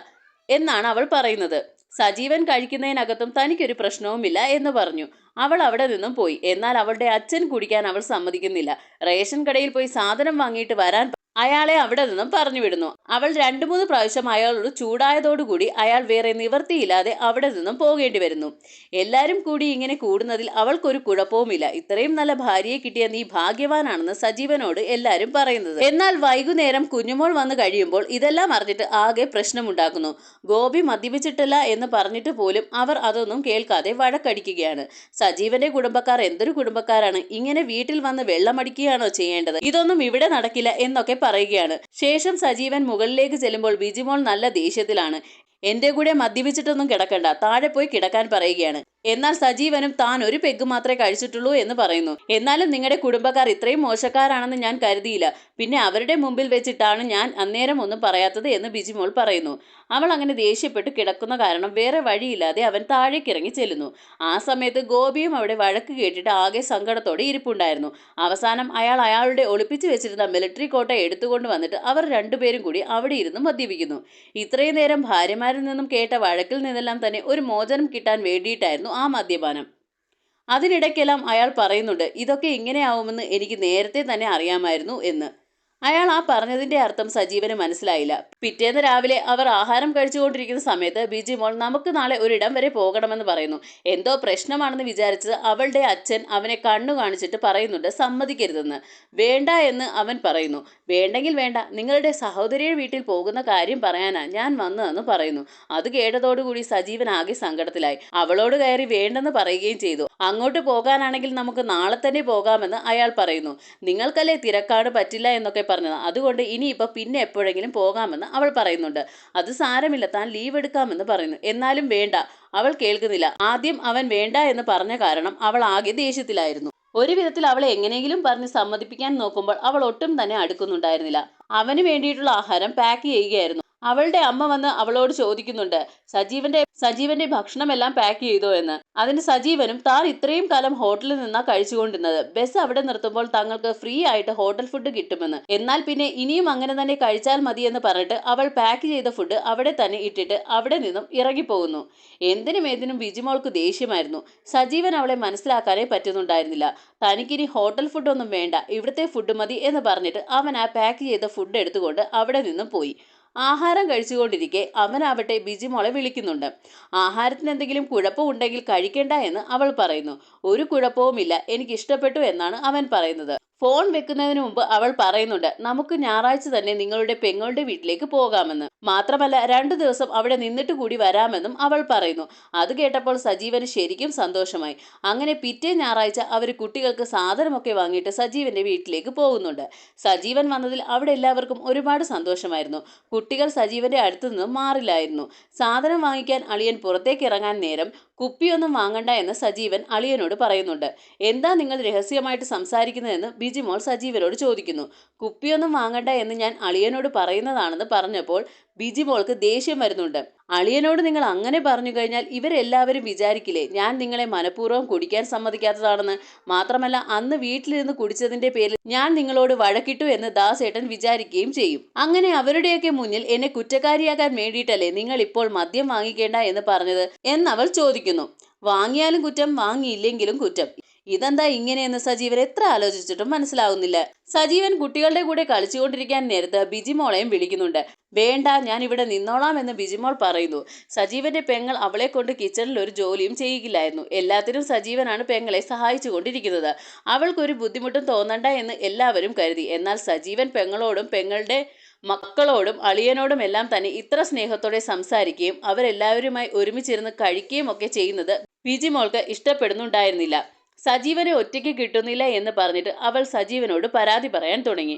എന്നാണ് അവൾ പറയുന്നത്. സജീവൻ കഴിക്കുന്നതിനകത്തും തനിക്കൊരു പ്രശ്നവുമില്ല എന്ന് പറഞ്ഞു. അവൾ അവിടെ നിന്നും പോയി. എന്നാൽ അവളുടെ അച്ഛൻ കുടിക്കാൻ അവൾ സമ്മതിക്കുന്നില്ല. റേഷൻ കടയിൽ പോയി സാധനം വാങ്ങിയിട്ട് വരാൻ അയാളെ അവിടെ നിന്നും പറഞ്ഞു വിടുന്നു. അവൾ 2-3 പ്രാവശ്യം അയാളോട് ചൂടായതോടുകൂടി അയാൾ വേറെ നിവർത്തിയില്ലാതെ അവിടെ നിന്നും പോകേണ്ടി വരുന്നു. എല്ലാരും കൂടി ഇങ്ങനെ കൂടുന്നതിൽ അവൾക്കൊരു കുഴപ്പവുമില്ല. ഇത്രയും നല്ല ഭാര്യയെ കിട്ടിയ നീ ഭാഗ്യവാനാണെന്ന് സജീവനോട് എല്ലാരും പറയുന്നത്. എന്നാൽ വൈകുന്നേരം കുഞ്ഞുമോൾ വന്നു കഴിയുമ്പോൾ ഇതെല്ലാം അറിഞ്ഞിട്ട് ആകെ പ്രശ്നമുണ്ടാക്കുന്നു. ഗോപി മദ്യപിച്ചിട്ടില്ല എന്ന് പറഞ്ഞിട്ട് പോലും അവർ അതൊന്നും കേൾക്കാതെ വഴക്കടിക്കുകയാണ്. സജീവന്റെ കുടുംബക്കാർ എന്തൊരു കുടുംബക്കാരാണ്, ഇങ്ങനെ വീട്ടിൽ വന്ന് വെള്ളമടിക്കുകയാണോ ചെയ്യേണ്ടത്, ഇതൊന്നും ഇവിടെ നടക്കില്ല എന്നൊക്കെ പറയുകയാണ്. ശേഷം സജീവൻ മുകളിലേക്ക് ചെല്ലുമ്പോൾ ബിജിമോൾ നല്ല ദേഷ്യത്തിലാണ്. എന്റെ കൂടെ മദ്യപിച്ചിട്ടൊന്നും കിടക്കണ്ട, താഴെ പോയി കിടക്കാൻ പറയുകയാണ്. എന്നാൽ സജീവനും താൻ ഒരു പെഗ് മാത്രമേ കഴിച്ചിട്ടുള്ളൂ എന്ന് പറയുന്നു. എന്നാലും നിങ്ങളുടെ കുടുംബക്കാർ ഇത്രയും മോശക്കാരാണെന്ന് ഞാൻ കരുതിയില്ല. പിന്നെ അവരുടെ മുമ്പിൽ വെച്ചിട്ടാണ് ഞാൻ അന്നേരം ഒന്നും പറയാത്തത് എന്ന് ബിജിമോൾ പറയുന്നു. അവൾ അങ്ങനെ ദേഷ്യപ്പെട്ട് കിടക്കുന്ന കാരണം വേറെ വഴിയില്ലാതെ അവൻ താഴേക്ക് ഇറങ്ങി ചെല്ലുന്നു. ആ സമയത്ത് ഗോപിയും അവിടെ വഴക്ക് കേട്ടിട്ട് ആകെ സങ്കടത്തോടെ ഇരിപ്പുണ്ടായിരുന്നു. അവസാനം അയാൾ അയാളുടെ ഒളിപ്പിച്ചു വെച്ചിരുന്ന മിലിറ്ററി കോട്ട എടുത്തുകൊണ്ട് വന്നിട്ട് അവർ രണ്ടുപേരും കൂടി അവിടെ ഇരുന്ന് മദ്യപിക്കുന്നു. ഇത്രയും നേരം ഭാര്യമാരിൽ നിന്നും കേട്ട വഴക്കിൽ നിന്നെല്ലാം തന്നെ ഒരു മോചനം കിട്ടാൻ വേണ്ടിയിട്ടായിരുന്നു ആ മദ്യപാനം. അതിനിടയ്ക്കെല്ലാം അയാൾ പറയുന്നുണ്ട്, ഇതൊക്കെ ഇങ്ങനെയാവുമെന്ന് എനിക്ക് നേരത്തെ തന്നെ അറിയാമായിരുന്നു എന്ന്. അയാൾ ആ പറഞ്ഞതിന്റെ അർത്ഥം സജീവന് മനസ്സിലായില്ല. പിറ്റേന്ന് രാവിലെ അവർ ആഹാരം കഴിച്ചുകൊണ്ടിരിക്കുന്ന സമയത്ത് ബിജിമോൾ നമുക്ക് നാളെ ഒരിടം വരെ പോകണമെന്ന് പറയുന്നു. എന്തോ പ്രശ്നമാണെന്ന് വിചാരിച്ചത് അവളുടെ അച്ഛൻ അവനെ കണ്ണു കാണിച്ചിട്ട് പറയുന്നുണ്ട് സമ്മതിക്കരുതെന്ന്. വേണ്ട എന്ന് അവൻ പറയുന്നു. വേണ്ടെങ്കിൽ വേണ്ട, നിങ്ങളുടെ സഹോദരിയുടെ വീട്ടിൽ പോകുന്ന കാര്യം പറയാനാ ഞാൻ വന്നതെന്ന് പറയുന്നു. അത് കേട്ടതോടുകൂടി സജീവൻ ആകെ സങ്കടത്തിലായി. അവളോട് കയറി വേണ്ടെന്ന് പറയുകയും ചെയ്തു. അങ്ങോട്ട് പോകാനാണെങ്കിൽ നമുക്ക് നാളെ തന്നെ പോകാമെന്ന് അയാൾ പറയുന്നു. നിങ്ങൾക്കല്ലേ തിരക്കാണ്, പറ്റില്ല എന്നൊക്കെ പറഞ്ഞത്, അതുകൊണ്ട് ഇനിയിപ്പോൾ പിന്നെ എപ്പോഴെങ്കിലും പോകാമെന്ന് അവൾ പറയുന്നുണ്ട്. അത് സാരമില്ല, താൻ ലീവ് എടുക്കാമെന്ന് പറയുന്നു. എന്നാലും വേണ്ട, അവൾ കേൾക്കുന്നില്ല. ആദ്യം അവൻ വേണ്ട എന്ന് പറഞ്ഞ കാരണം അവൾ ആകെ ദേഷ്യത്തിലായിരുന്നു. ഒരു വിധത്തിൽ അവളെ എങ്ങനെയെങ്കിലും പറഞ്ഞ് സമ്മതിപ്പിക്കാൻ നോക്കുമ്പോൾ അവൾ ഒട്ടും തന്നെ അടുക്കുന്നുണ്ടായിരുന്നില്ല. അവന് വേണ്ടിയിട്ടുള്ള ആഹാരം പാക്ക് ചെയ്യുകയായിരുന്നു. അവളുടെ അമ്മ വന്ന് അവളോട് ചോദിക്കുന്നുണ്ട്, സജീവന്റെ ഭക്ഷണമെല്ലാം പാക്ക് ചെയ്തോ എന്ന്. അതിന് സജീവനും താൻ ഇത്രയും കാലം ഹോട്ടലിൽ നിന്നാ കഴിച്ചുകൊണ്ടിരുന്നത്, ബസ് അവിടെ നിർത്തുമ്പോൾ തങ്ങൾക്ക് ഫ്രീ ആയിട്ട് ഹോട്ടൽ ഫുഡ് കിട്ടുമെന്ന്, എന്നാൽ പിന്നെ ഇനിയും അങ്ങനെ തന്നെ കഴിച്ചാൽ മതിയെന്ന് പറഞ്ഞിട്ട് അവൾ പാക്ക് ചെയ്ത ഫുഡ് അവിടെ തന്നെ ഇട്ടിട്ട് അവിടെ നിന്നും ഇറങ്ങിപ്പോകുന്നു. എന്തിനും ഏതിനും ബിജിമോൾക്ക് ദേഷ്യമായിരുന്നു. സജീവൻ അവളെ മനസ്സിലാക്കാനേ പറ്റുന്നുണ്ടായിരുന്നില്ല. തനിക്കിനി ഹോട്ടൽ ഫുഡൊന്നും വേണ്ട, ഇവിടുത്തെ ഫുഡ് മതി എന്ന് പറഞ്ഞിട്ട് അവൻ ആ പാക്ക് ചെയ്ത ഫുഡ് എടുത്തുകൊണ്ട് അവിടെ നിന്നും പോയി. ആഹാരം കഴിച്ചുകൊണ്ടിരിക്കെ അവനാവട്ടെ ബിജിമോളെ വിളിക്കുന്നുണ്ട്. ആഹാരത്തിന് എന്തെങ്കിലും കുഴപ്പമുണ്ടെങ്കിൽ കഴിക്കേണ്ട എന്ന് അവൾ പറയുന്നു. ഒരു കുഴപ്പവുമില്ല, എനിക്ക് ഇഷ്ടപ്പെട്ടു എന്നാണ് അവൻ പറയുന്നത്. ഫോൺ വെക്കുന്നതിന് മുമ്പ് അവൾ പറയുന്നുണ്ട്, നമുക്ക് ഞായറാഴ്ച തന്നെ നിങ്ങളുടെ പെങ്ങളുടെ വീട്ടിലേക്ക് പോകാമെന്ന്. മാത്രമല്ല 2 ദിവസം അവിടെ നിന്നിട്ട് കൂടി വരാമെന്നും അവൾ പറയുന്നു. അത് കേട്ടപ്പോൾ സജീവന് ശരിക്കും സന്തോഷമായി. അങ്ങനെ പിറ്റേ ഞായറാഴ്ച അവർ കുട്ടികൾക്ക് സാധനമൊക്കെ വാങ്ങിയിട്ട് സജീവന്റെ വീട്ടിലേക്ക് പോകുന്നുണ്ട്. സജീവൻ വന്നതിൽ അവിടെ എല്ലാവർക്കും ഒരുപാട് സന്തോഷമായിരുന്നു. കുട്ടികൾ സജീവന്റെ അടുത്തു നിന്നും മാറില്ലായിരുന്നു. സാധനം വാങ്ങിക്കാൻ അളിയൻ പുറത്തേക്ക് ഇറങ്ങാൻ നേരം കുപ്പിയൊന്നും വാങ്ങണ്ട എന്ന് സജീവൻ അളിയനോട് പറയുന്നുണ്ട്. എന്താ നിങ്ങൾ രഹസ്യമായിട്ട് സംസാരിക്കുന്നതെന്ന് ബിജിമോൾ സജീവനോട് ചോദിക്കുന്നു. കുപ്പിയൊന്നും വാങ്ങണ്ട എന്ന് ഞാൻ അളിയനോട് പറയുന്നതാണെന്ന് പറഞ്ഞപ്പോൾ ബിജിമോൾക്ക് ദേഷ്യം വരുന്നുണ്ട്. അളിയനോട് നിങ്ങൾ അങ്ങനെ പറഞ്ഞു കഴിഞ്ഞാൽ ഇവരെല്ലാവരും വിചാരിക്കില്ലേ ഞാൻ നിങ്ങളെ മനഃപൂർവ്വം കുടിക്കാൻ സമ്മതിക്കാത്തതാണെന്ന്. മാത്രമല്ല അന്ന് വീട്ടിലിരുന്ന് കുടിച്ചതിന്റെ പേരിൽ ഞാൻ നിങ്ങളോട് വഴക്കിട്ടു എന്ന് ദാസേട്ടൻ വിചാരിക്കുകയും ചെയ്യും. അങ്ങനെ അവരുടെയൊക്കെ മുന്നിൽ എന്നെ കുറ്റക്കാരിയാക്കാൻ വേണ്ടിയിട്ടല്ലേ നിങ്ങൾ ഇപ്പോൾ മദ്യം വാങ്ങിക്കേണ്ട എന്ന് പറഞ്ഞത് എന്നവൾ ചോദിക്കുന്നു. വാങ്ങിയാലും കുറ്റം, വാങ്ങിയില്ലെങ്കിലും കുറ്റം. ഇതെന്താ ഇങ്ങനെയെന്ന് സജീവൻ എത്ര ആലോചിച്ചിട്ടും മനസ്സിലാവുന്നില്ല. സജീവൻ കുട്ടികളുടെ കൂടെ കളിച്ചുകൊണ്ടിരിക്കാൻ നേരത്ത് ബിജിമോളെയും വിളിക്കുന്നുണ്ട്. വേണ്ട, ഞാൻ ഇവിടെ നിന്നോളാം എന്ന് ബിജിമോൾ പറയുന്നു. സജീവന്റെ പെങ്ങൾ അവളെ കൊണ്ട് കിച്ചണിൽ ഒരു ജോലിയും ചെയ്യില്ലായിരുന്നു. എല്ലാത്തിനും സജീവനാണ് പെങ്ങളെ സഹായിച്ചു കൊണ്ടിരിക്കുന്നത്. അവൾക്കൊരു ബുദ്ധിമുട്ടും തോന്നണ്ട എന്ന് എല്ലാവരും കരുതി. എന്നാൽ സജീവൻ പെങ്ങളോടും പെങ്ങളുടെ മക്കളോടും അളിയനോടും എല്ലാം തന്നെ ഇത്ര സ്നേഹത്തോടെ സംസാരിക്കുകയും അവരെല്ലാവരുമായി ഒരുമിച്ചിരുന്ന് കഴിക്കുകയും ഒക്കെ ചെയ്യുന്നത് ബിജിമോൾക്ക് ഇഷ്ടപ്പെടുന്നുണ്ടായിരുന്നില്ല. സജീവനെ ഒറ്റയ്ക്ക് കിട്ടുന്നില്ല എന്ന് പറഞ്ഞിട്ട് അവൾ സജീവനോട് പരാതി പറയാൻ തുടങ്ങി.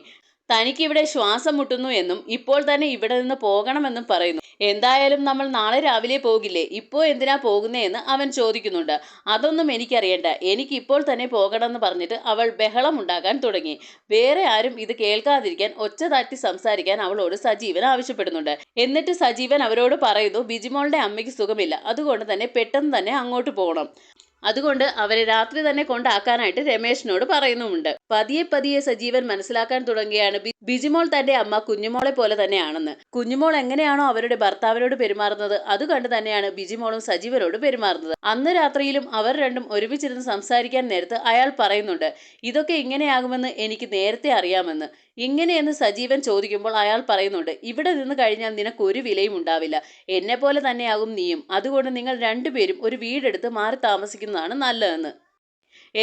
തനിക്കിവിടെ ശ്വാസം മുട്ടുന്നു എന്നും ഇപ്പോൾ തന്നെ ഇവിടെ നിന്ന് പോകണമെന്നും പറയുന്നു. എന്തായാലും നമ്മൾ നാളെ രാവിലെ പോകില്ലേ, ഇപ്പോൾ എന്തിനാ പോകുന്നേ എന്ന് അവൻ ചോദിക്കുന്നുണ്ട്. അതൊന്നും എനിക്കറിയണ്ട, എനിക്ക് ഇപ്പോൾ തന്നെ പോകണമെന്ന് പറഞ്ഞിട്ട് അവൾ ബഹളം ഉണ്ടാക്കാൻ തുടങ്ങി. വേറെ ആരും ഇത് കേൾക്കാതിരിക്കാൻ ഒച്ച താഴ്ത്തി സംസാരിക്കാൻ അവളോട് സജീവൻ ആവശ്യപ്പെടുന്നുണ്ട്. എന്നിട്ട് സജീവൻ അവരോട് പറയുന്നു, ബിജിമോളുടെ അമ്മയ്ക്ക് സുഖമില്ല, അതുകൊണ്ട് തന്നെ പെട്ടെന്ന് തന്നെ അങ്ങോട്ട് പോകണം. അതുകൊണ്ട് അവരെ രാത്രി തന്നെ കൊണ്ടാക്കാനായിട്ട് രമേശിനോട് പറയുന്നുമുണ്ട്. പതിയെ പതിയെ സജീവൻ മനസ്സിലാക്കാൻ തുടങ്ങിയാണ് ബിജിമോൾ തന്റെ അമ്മ കുഞ്ഞുമോളെ പോലെ തന്നെയാണെന്ന്. കുഞ്ഞുമോൾ എങ്ങനെയാണോ അവരുടെ ഭർത്താവിനോട് പെരുമാറുന്നത് അത് കണ്ട് തന്നെയാണ് ബിജിമോളും സജീവനോട് പെരുമാറുന്നത്. അന്ന് രാത്രിയിലും അവർ രണ്ടും ഒരുമിച്ചിരുന്ന് സംസാരിക്കാൻ നേരത്ത് അയാൾ പറയുന്നുണ്ട്, ഇതൊക്കെ ഇങ്ങനെയാകുമെന്ന് എനിക്ക് നേരത്തെ അറിയാമെന്ന്. ഇങ്ങനെയെന്ന് സജീവൻ ചോദിക്കുമ്പോൾ അയാൾ പറയുന്നുണ്ട്, ഇവിടെ നിന്ന് കഴിഞ്ഞാൽ നിനക്ക് ഒരു വിലയും ഉണ്ടാവില്ല, എന്നെ പോലെ തന്നെയാകും നീയും, അതുകൊണ്ട് നിങ്ങൾ രണ്ടുപേരും ഒരു വീടെടുത്ത് മാറി താമസിക്കുന്നതാണ് നല്ലതെന്ന്.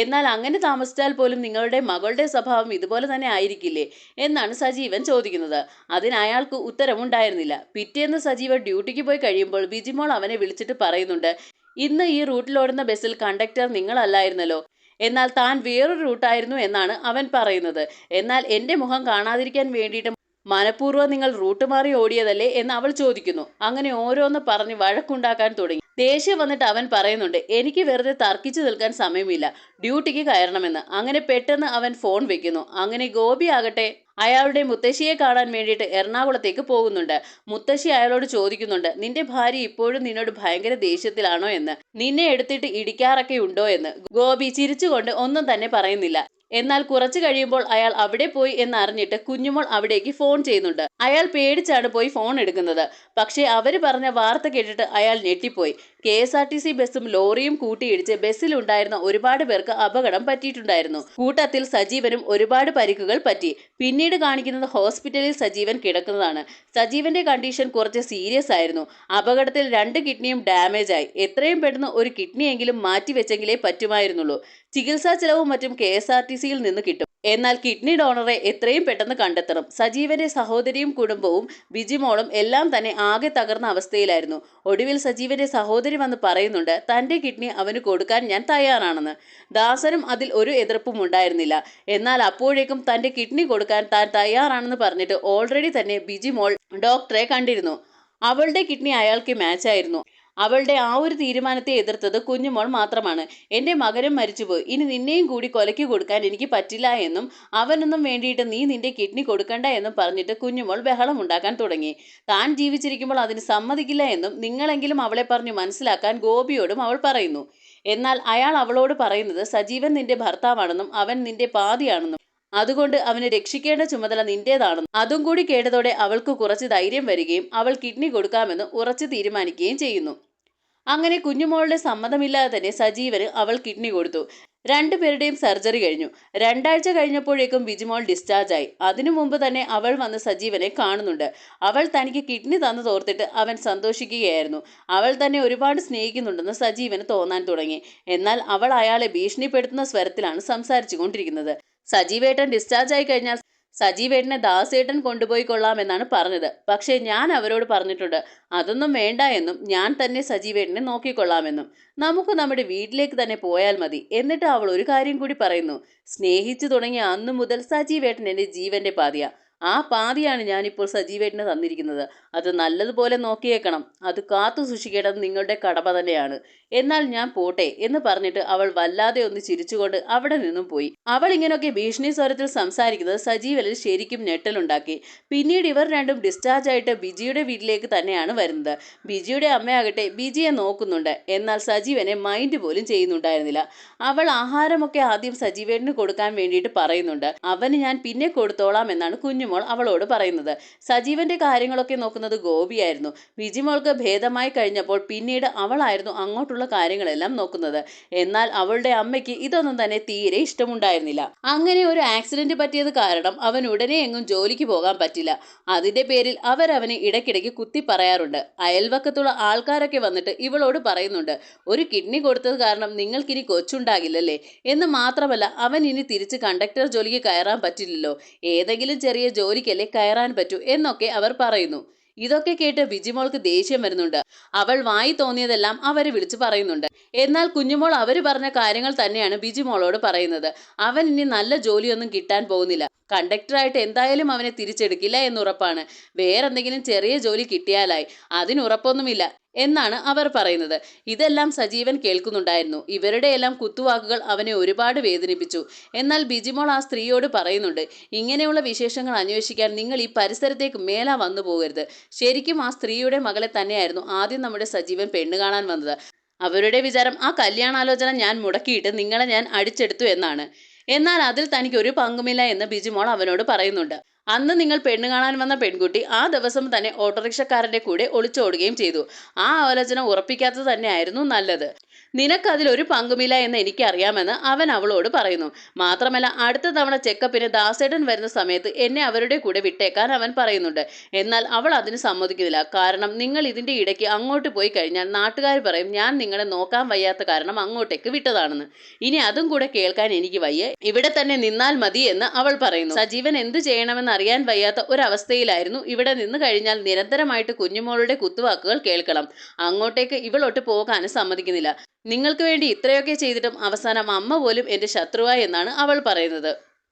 എന്നാൽ അങ്ങനെ താമസിച്ചാൽ പോലും നിങ്ങളുടെ മകളുടെ സ്വഭാവം ഇതുപോലെ തന്നെ ആയിരിക്കില്ലേ എന്നാണ് സജീവൻ ചോദിക്കുന്നത്. അതിന് അയാൾക്ക് ഉത്തരമുണ്ടായിരുന്നില്ല. പിറ്റേന്ന് സജീവൻ ഡ്യൂട്ടിക്ക് പോയി കഴിയുമ്പോൾ ബിജിമോൾ അവനെ വിളിച്ചിട്ട് പറയുന്നുണ്ട്, ഇന്ന് ഈ റൂട്ടിലോടുന്ന ബസ്സിൽ കണ്ടക്ടർ നിങ്ങളല്ലായിരുന്നല്ലോ, എന്നാൽ താൻ വേറൊരു റൂട്ടായിരുന്നു എന്നാണ് അവൻ പറയുന്നത്. എന്നാൽ എൻ്റെ മുഖം കാണാതിരിക്കാൻ വേണ്ടിയിട്ട് മനഃപൂർവ്വം നിങ്ങൾ റൂട്ട് മാറി ഓടിയതല്ലേ എന്ന് അവൾ ചോദിക്കുന്നു. അങ്ങനെ ഓരോന്ന് പറഞ്ഞ് വഴക്കുണ്ടാക്കാൻ തുടങ്ങി. ദേഷ്യം വന്നിട്ട് അവൻ പറയുന്നുണ്ട്, എനിക്ക് വെറുതെ തർക്കിച്ചു നിൽക്കാൻ സമയമില്ല, ഡ്യൂട്ടിക്ക് കയറണമെന്ന്. അങ്ങനെ പെട്ടെന്ന് അവൻ ഫോൺ വെക്കുന്നു. അങ്ങനെ ഗോപി ആകട്ടെ അയാളുടെ മുത്തശ്ശിയെ കാണാൻ വേണ്ടിയിട്ട് എറണാകുളത്തേക്ക് പോകുന്നുണ്ട്. മുത്തശ്ശി അയാളോട് ചോദിക്കുന്നുണ്ട്, നിന്റെ ഭാര്യ ഇപ്പോഴും നിന്നോട് ഭയങ്കര ദേഷ്യത്തിലാണോ എന്ന്, നിന്നെ എടുത്തിട്ട് ഇടിക്കാറൊക്കെ ഉണ്ടോ എന്ന്. ഗോപി ചിരിച്ചുകൊണ്ട് ഒന്നും തന്നെ പറയുന്നില്ല. എന്നാൽ കുറച്ചു കഴിയുമ്പോൾ അയാൾ അവിടെ പോയി എന്നറിഞ്ഞിട്ട് കുഞ്ഞുമോൾ അവിടേക്ക് ഫോൺ ചെയ്യുന്നുണ്ട്. അയാൾ പേടിച്ചാണ് പോയി ഫോൺ എടുക്കുന്നത്. പക്ഷേ അവര് പറഞ്ഞ വാർത്ത കേട്ടിട്ട് അയാൾ ഞെട്ടിപ്പോയി. KSRTC ബസ്സും ലോറിയും കൂട്ടിയിടിച്ച് ബസ്സിലുണ്ടായിരുന്ന ഒരുപാട് പേർക്ക് അപകടം പറ്റിയിട്ടുണ്ടായിരുന്നു. കൂട്ടത്തിൽ സജീവനും ഒരുപാട് പരിക്കുകൾ പറ്റി. പിന്നീട് കാണിക്കുന്നത് ഹോസ്പിറ്റലിൽ സജീവൻ കിടക്കുന്നതാണ്. സജീവന്റെ കണ്ടീഷൻ കുറച്ച് സീരിയസ് ആയിരുന്നു. അപകടത്തിൽ 2 കിഡ്നിയും ഡാമേജ് ആയി. എത്രയും പെട്ടെന്ന് ഒരു കിഡ്നിയെങ്കിലും മാറ്റിവെച്ചെങ്കിലേ പറ്റുമായിരുന്നുള്ളൂ. ചികിത്സാ ചെലവും മറ്റും KSRTCയിൽ നിന്ന് കിട്ടും. എന്നാൽ കിഡ്നി ഡോണറെ എത്രയും പെട്ടെന്ന് കണ്ടെത്തണം. സജീവന്റെ സഹോദരിയും കുടുംബവും ബിജിമോളും എല്ലാം തന്നെ ആകെ തകർന്ന അവസ്ഥയിലായിരുന്നു. ഒടുവിൽ സജീവന്റെ സഹോദരി വന്ന് പറയുന്നുണ്ട്, തന്റെ കിഡ്നി അവന് കൊടുക്കാൻ ഞാൻ തയ്യാറാണെന്ന്. ദാസനും അതിൽ ഒരു എതിർപ്പും ഉണ്ടായിരുന്നില്ല. എന്നാൽ അപ്പോഴേക്കും തന്റെ കിഡ്നി കൊടുക്കാൻ താൻ തയ്യാറാണെന്ന് പറഞ്ഞിട്ട് ഓൾറെഡി തന്നെ ബിജിമോൾ ഡോക്ടറെ കണ്ടിരുന്നു. അവളുടെ കിഡ്നി അയാൾക്ക് മാച്ചായിരുന്നു. അവളുടെ ആ ഒരു തീരുമാനത്തെ എതിർത്തത് കുഞ്ഞുമോൾ മാത്രമാണ്. എൻ്റെ മകനും മരിച്ചുപോയി, ഇനി നിന്നെയും കൂടി കൊലയ്ക്ക് കൊടുക്കാൻ എനിക്ക് പറ്റില്ല എന്നും അവനൊന്നും വേണ്ടിയിട്ട് നീ നിന്റെ കിഡ്നി കൊടുക്കണ്ട എന്നും പറഞ്ഞിട്ട് കുഞ്ഞുമോൾ ബഹളം ഉണ്ടാക്കാൻ തുടങ്ങി. താൻ ജീവിച്ചിരിക്കുമ്പോൾ അതിന് സമ്മതിക്കില്ല എന്നും നിങ്ങളെങ്കിലും അവളെ പറഞ്ഞു മനസ്സിലാക്കാൻ ഗോപിയോടും അവൾ പറയുന്നു. എന്നാൽ അയാൾ അവളോട് പറയുന്നത്, സജീവൻ നിന്റെ ഭർത്താവാണെന്നും അവൻ നിന്റെ പാതിയാണെന്നും അതുകൊണ്ട് അവനെ രക്ഷിക്കേണ്ട ചുമതല നിന്റേതാണെന്നും. അതും കൂടി കേട്ടതോടെ അവൾക്ക് കുറച്ച് ധൈര്യം വരികയും അവൾ കിഡ്നി കൊടുക്കാമെന്ന് ഉറച്ചു തീരുമാനിക്കുകയും ചെയ്യുന്നു. അങ്ങനെ കുഞ്ഞുമോളുടെ സമ്മതമില്ലാതെ തന്നെ സജീവന് അവൾ കിഡ്നി കൊടുത്തു. 2 പേരുടെയും സർജറി കഴിഞ്ഞു. 2 ആഴ്ച കഴിഞ്ഞപ്പോഴേക്കും ബിജിമോൾ ഡിസ്ചാർജ് ആയി. അതിനു മുമ്പ് തന്നെ അവൾ വന്ന് സജീവനെ കാണുന്നുണ്ട്. അവൾ തനിക്ക് കിഡ്നി തന്നു തോർത്തിട്ട് അവൻ സന്തോഷിക്കുകയായിരുന്നു. അവൾ തന്നെ ഒരുപാട് സ്നേഹിക്കുന്നുണ്ടെന്ന് സജീവന് തോന്നാൻ തുടങ്ങി. എന്നാൽ അവൾ അയാളെ ഭീഷണിപ്പെടുത്തുന്ന സ്വരത്തിലാണ് സംസാരിച്ചു കൊണ്ടിരിക്കുന്നത്. സജീവേട്ടൻ ഡിസ്ചാർജ് ആയി കഴിഞ്ഞാൽ സജീവേട്ടനെ ദാസേട്ടൻ കൊണ്ടുപോയി കൊള്ളാമെന്നാണ് പറഞ്ഞത്. പക്ഷേ ഞാൻ അവരോട് പറഞ്ഞിട്ടുണ്ട്, അതൊന്നും വേണ്ട എന്നും ഞാൻ തന്നെ സജീവേട്ടനെ നോക്കിക്കൊള്ളാമെന്നും. നമുക്ക് നമ്മുടെ വീട്ടിലേക്ക് തന്നെ പോയാൽ മതി. എന്നിട്ട് അവൾ ഒരു കാര്യം കൂടി പറയുന്നു, സ്നേഹിച്ചു തുടങ്ങിയ അന്നു മുതൽ സജീവേട്ടൻ എൻ്റെ ജീവന്റെ പാതിയാ. ആ പാതിയാണ് ഞാനിപ്പോൾ സജീവേട്ടന് തന്നിരിക്കുന്നത്. അത് നല്ലതുപോലെ നോക്കിയേക്കണം, അത് കാത്തു സൂക്ഷിക്കേണ്ടത് നിങ്ങളുടെ കടമ തന്നെയാണ്. എന്നാൽ ഞാൻ പോട്ടെ എന്ന് പറഞ്ഞിട്ട് അവൾ വല്ലാതെ ഒന്ന് ചിരിച്ചുകൊണ്ട് അവിടെ നിന്നും പോയി. അവൾ ഇങ്ങനെയൊക്കെ ഭീഷണി സ്വരത്തിൽ സംസാരിക്കുന്നത് സജീവനിൽ ശരിക്കും ഞെട്ടലുണ്ടാക്കി. പിന്നീട് ഇവർ രണ്ടും ഡിസ്ചാർജ് ആയിട്ട് ബിജിയുടെ വീട്ടിലേക്ക് തന്നെയാണ് വരുന്നത്. ബിജിയുടെ അമ്മയാകട്ടെ ബിജിയെ നോക്കുന്നുണ്ട്. എന്നാൽ സജീവനെ മൈൻഡ് പോലും ചെയ്യുന്നുണ്ടായിരുന്നില്ല. അവൾ ആഹാരമൊക്കെ ആദ്യം സജീവേട്ടന് കൊടുക്കാൻ വേണ്ടിയിട്ട് പറയുന്നുണ്ട്. അവന് ഞാൻ പിന്നെ കൊടുത്തോളാം എന്നാണ് കുഞ്ഞുമോൾ ബിജിമോൾ അവളോട് പറയുന്നത്. സജീവന്റെ കാര്യങ്ങളൊക്കെ നോക്കുന്നത് ഗോപിയായിരുന്നു. ബിജിമോൾക്ക് ഭേദമായി കഴിഞ്ഞപ്പോൾ പിന്നീട് അവളായിരുന്നു അങ്ങോട്ടുള്ള കാര്യങ്ങളെല്ലാം നോക്കുന്നത്. എന്നാൽ അവളുടെ അമ്മയ്ക്ക് ഇതൊന്നും തന്നെ തീരെ ഇഷ്ടമുണ്ടായിരുന്നില്ല. അങ്ങനെ ഒരു ആക്സിഡന്റ് പറ്റിയത് കാരണം അവൻ ഉടനെ എങ്ങും ജോലിക്ക് പോകാൻ പറ്റില്ല. അതിന്റെ പേരിൽ അവരവനെ ഇടയ്ക്കിടയ്ക്ക് കുത്തി പറയാറുണ്ട്. അയൽവക്കത്തുള്ള ആൾക്കാരൊക്കെ വന്നിട്ട് ഇവളോട് പറയുന്നുണ്ട്, ഒരു കിഡ്നി കൊടുത്തത് കാരണം നിങ്ങൾക്കിനി കൊച്ചുണ്ടാകില്ലല്ലേ എന്ന്. മാത്രമല്ല അവൻ ഇനി തിരിച്ച് കണ്ടക്ടർ ജോലിക്ക് കയറാൻ പറ്റില്ലല്ലോ, ഏതെങ്കിലും ചെറിയ ജോലിക്കല്ലേ കയറാൻ പറ്റൂ എന്നൊക്കെ അവർ പറയുന്നു. ഇതൊക്കെ കേട്ട് ബിജിമോൾക്ക് ദേഷ്യം വരുന്നുണ്ട്. അവൾ വായി തോന്നിയതെല്ലാം അവരെ വിളിച്ചു പറയുന്നുണ്ട്. എന്നാൽ കുഞ്ഞുമോൾ അവര് പറഞ്ഞ കാര്യങ്ങൾ തന്നെയാണ് ബിജിമോളോട് പറയുന്നത്. അവൻ ഇനി നല്ല ജോലിയൊന്നും കിട്ടാൻ പോകുന്നില്ല. കണ്ടക്ടറായിട്ട് എന്തായാലും അവനെ തിരിച്ചെടുക്കില്ല എന്നുറപ്പാണ്. വേറെന്തെങ്കിലും ചെറിയ ജോലി കിട്ടിയാലായി, അതിനുറപ്പൊന്നുമില്ല എന്നാണ് അവർ പറയുന്നത്. ഇതെല്ലാം സജീവൻ കേൾക്കുന്നുണ്ടായിരുന്നു. ഇവരുടെ എല്ലാം കുത്തുവാക്കുകൾ അവനെ ഒരുപാട് വേദനിപ്പിച്ചു. എന്നാൽ ബിജിമോൾ ആ സ്ത്രീയോട് പറയുന്നുണ്ട്, ഇങ്ങനെയുള്ള വിശേഷങ്ങൾ അന്വേഷിക്കാൻ നിങ്ങൾ ഈ പരിസരത്തേക്ക് മേലാ വന്നു പോകരുത്. ശരിക്കും ആ സ്ത്രീയുടെ മകളെ തന്നെയായിരുന്നു ആദ്യം നമ്മുടെ സജീവൻ പെണ്ണ് കാണാൻ വന്നത്. അവരുടെ വിചാരം ആ കല്യാണാലോചന ഞാൻ മുടക്കിയിട്ട് നിങ്ങളെ ഞാൻ അടിച്ചെടുത്തു എന്നാണ്. എന്നാൽ അതിൽ തനിക്ക് ഒരു പങ്കുമില്ല എന്ന് ബിജിമോൾ അവനോട് പറയുന്നുണ്ട്. അന്ന് നിങ്ങൾ പെണ്ണ് കാണാൻ വന്ന പെൺകുട്ടി ആ ദിവസം തന്നെ ഓട്ടോറിക്ഷക്കാരന്റെ കൂടെ ഒളിച്ചോടുകയും ചെയ്തു. ആ ആലോചന ഉറപ്പിക്കാത്തത് തന്നെയായിരുന്നു നല്ലത്. നിനക്കതിൽ ഒരു പങ്കുമില്ല എന്ന് എനിക്കറിയാമെന്ന് അവൻ അവളോട് പറയുന്നു. മാത്രമല്ല അടുത്ത തവണ ചെക്കപ്പിന് ദാസേട്ടൻ വരുന്ന സമയത്ത് എന്നെ അവരുടെ കൂടെ വിട്ടേക്കാൻ അവൻ പറയുന്നുണ്ട്. എന്നാൽ അവൾ അതിന് സമ്മതിക്കുന്നില്ല. കാരണം നിങ്ങൾ ഇതിന്റെ ഇടയ്ക്ക് അങ്ങോട്ട് പോയി കഴിഞ്ഞാൽ നാട്ടുകാർ പറയും ഞാൻ നിങ്ങളെ നോക്കാൻ വയ്യാത്ത കാരണം അങ്ങോട്ടേക്ക് വിട്ടതാണെന്ന്. ഇനി അതും കൂടെ കേൾക്കാൻ എനിക്ക് വയ്യ, ഇവിടെ തന്നെ നിന്നാൽ മതി എന്ന് അവൾ പറയുന്നു. സജീവൻ എന്ത് ചെയ്യണമെന്ന് അറിയാൻ വയ്യാത്ത ഒരവസ്ഥയിലായിരുന്നു. ഇവിടെ നിന്ന് കഴിഞ്ഞാൽ നിരന്തരമായിട്ട് കുഞ്ഞുമോളുടെ കുത്തുവാക്കുകൾ കേൾക്കണം. അങ്ങോട്ടേക്ക് ഇവളൊട്ട് പോകാനും സമ്മതിക്കുന്നില്ല. നിങ്ങൾക്ക് വേണ്ടി ഇത്രയൊക്കെ ചെയ്തിട്ടും അവസാനം അമ്മ പോലും എൻ്റെ ശത്രുവായി എന്നാണ് അവൾ പറയുന്നത്.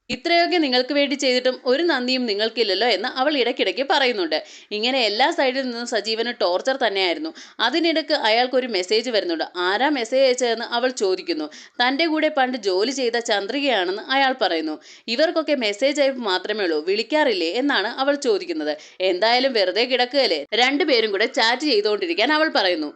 ഇത്രയൊക്കെ നിങ്ങൾക്ക് വേണ്ടി ചെയ്തിട്ടും ഒരു നന്ദിയും നിങ്ങൾക്കില്ലല്ലോ എന്ന് അവൾ ഇടയ്ക്കിടയ്ക്ക് പറയുന്നുണ്ട്. ഇങ്ങനെ എല്ലാ സൈഡിൽ നിന്നും സജീവന് ടോർച്ചർ തന്നെയായിരുന്നു. അതിനിടയ്ക്ക് അയാൾക്കൊരു മെസ്സേജ് വരുന്നുണ്ട്. ആരാ മെസ്സേജ് അയച്ചതെന്ന് അവൾ ചോദിക്കുന്നു. തൻ്റെ കൂടെ പണ്ട് ജോലി ചെയ്ത ചന്ദ്രികയാണെന്ന് അയാൾ പറയുന്നു. ഇവർക്കൊക്കെ മെസ്സേജ് അയപ്പ് മാത്രമേ ഉള്ളൂ, വിളിക്കാറില്ലേ എന്നാണ് അവൾ ചോദിക്കുന്നത്. എന്തായാലും വെറുതെ കിടക്കുകയല്ലേ, രണ്ടുപേരും കൂടെ ചാറ്റ് ചെയ്തുകൊണ്ടിരിക്കാൻ അവൾ പറയുന്നു.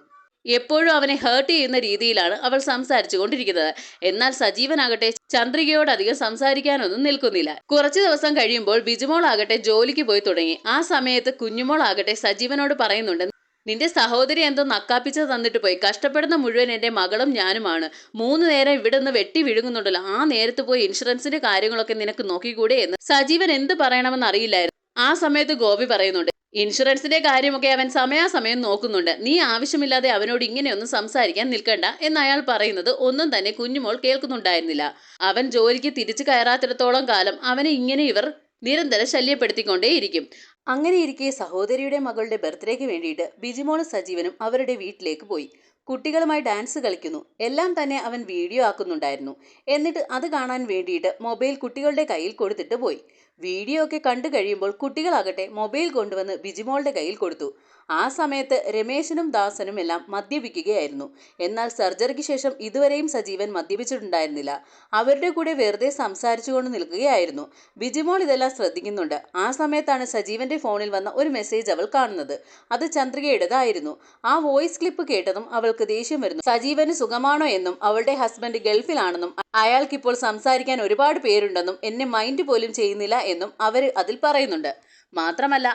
എപ്പോഴും അവനെ ഹേർട്ട് ചെയ്യുന്ന രീതിയിലാണ് അവൾ സംസാരിച്ചു കൊണ്ടിരിക്കുന്നത്. എന്നാൽ സജീവനാകട്ടെ ചന്ദ്രികയോട് അധികം സംസാരിക്കാനൊന്നും നിൽക്കുന്നില്ല. കുറച്ചു ദിവസം കഴിയുമ്പോൾ ബിജുമോൾ ആകട്ടെ ജോലിക്ക് പോയി തുടങ്ങി. ആ സമയത്ത് കുഞ്ഞുമോൾ ആകട്ടെ സജീവനോട് പറയുന്നുണ്ട്, നിന്റെ സഹോദരി എന്തോ നക്കാപ്പിച്ച് തന്നിട്ട് പോയി. കഷ്ടപ്പെടുന്ന മുഴുവൻ എൻ്റെ മകളും ഞാനുമാണ്. 3 നേരം ഇവിടെ നിന്ന് വെട്ടി വിഴുങ്ങുന്നുണ്ടല്ലോ, ആ നേരത്ത് പോയി ഇൻഷുറൻസിന്റെ കാര്യങ്ങളൊക്കെ നിനക്ക് നോക്കിക്കൂടെ എന്ന് സജീവൻ എന്ത് പറയണമെന്ന് അറിയില്ലായിരുന്നു. ആ സമയത്ത് ഗോപി പറയുന്നുണ്ട്, ഇൻഷുറൻസിന്റെ കാര്യമൊക്കെ അവൻ സമയാസമയം നോക്കുന്നുണ്ട്. നീ ആവശ്യമില്ലാതെ അവനോട് ഇങ്ങനെയൊന്നും സംസാരിക്കാൻ നിൽക്കണ്ട എന്ന് അയാൾ പറയുന്നത് ഒന്നും തന്നെ കുഞ്ഞുമോൾ കേൾക്കുന്നുണ്ടായിരുന്നില്ല. അവൻ ജോലിക്ക് തിരിച്ചു കയറാത്തിടത്തോളം കാലം അവനെ ഇങ്ങനെ ഇവർ നിരന്തരം ശല്യപ്പെടുത്തിക്കൊണ്ടേയിരിക്കും. അങ്ങനെയിരിക്കെ സഹോദരിയുടെ മകളുടെ ബർത്ത്ഡേക്ക് വേണ്ടിയിട്ട് ബിജിമോളും സജീവനും അവരുടെ വീട്ടിലേക്ക് പോയി. കുട്ടികളുമായി ഡാൻസ് കളിക്കുന്നു. എല്ലാം തന്നെ അവൻ വീഡിയോ ആക്കുന്നുണ്ടായിരുന്നു. എന്നിട്ട് അത് കാണാൻ വേണ്ടിയിട്ട് മൊബൈൽ കുട്ടികളുടെ കയ്യിൽ കൊടുത്തിട്ട് പോയി. വീഡിയോ ഒക്കെ കണ്ടു കഴിയുമ്പോൾ കുട്ടികളാകട്ടെ മൊബൈൽ കൊണ്ടുവന്ന് ബിജിമോളുടെ കയ്യിൽ കൊടുത്തു. ആ സമയത്ത് രമേശനും ദാസനും എല്ലാം മദ്യപിക്കുകയായിരുന്നു. എന്നാൽ സർജറിക്ക് ശേഷം ഇതുവരെയും സജീവൻ മദ്യപിച്ചിട്ടുണ്ടായിരുന്നില്ല. അവരുടെ കൂടെ വെറുതെ സംസാരിച്ചുകൊണ്ട് നിൽക്കുകയായിരുന്നു. ബിജിമോൾ ഇതെല്ലാം ശ്രദ്ധിക്കുന്നുണ്ട്. ആ സമയത്താണ് സജീവന്റെ ഫോണിൽ വന്ന ഒരു മെസ്സേജ് അവൾ കാണുന്നത്. അത് ചന്ദ്രികയുടേതായിരുന്നു. ആ വോയിസ് ക്ലിപ്പ് കേട്ടതും അവൾക്ക് ദേഷ്യം വരുന്നു. സജീവന് സുഖമാണോ എന്നും അവളുടെ ഹസ്ബൻഡ് ഗൾഫിലാണെന്നും അയാൾക്കിപ്പോൾ സംസാരിക്കാൻ ഒരുപാട് പേരുണ്ടെന്നും എന്നെ മൈൻഡ് പോലും ചെയ്യുന്നില്ല എന്നും അവർ അതിൽ പറയുന്നുണ്ട്. മാത്രമല്ല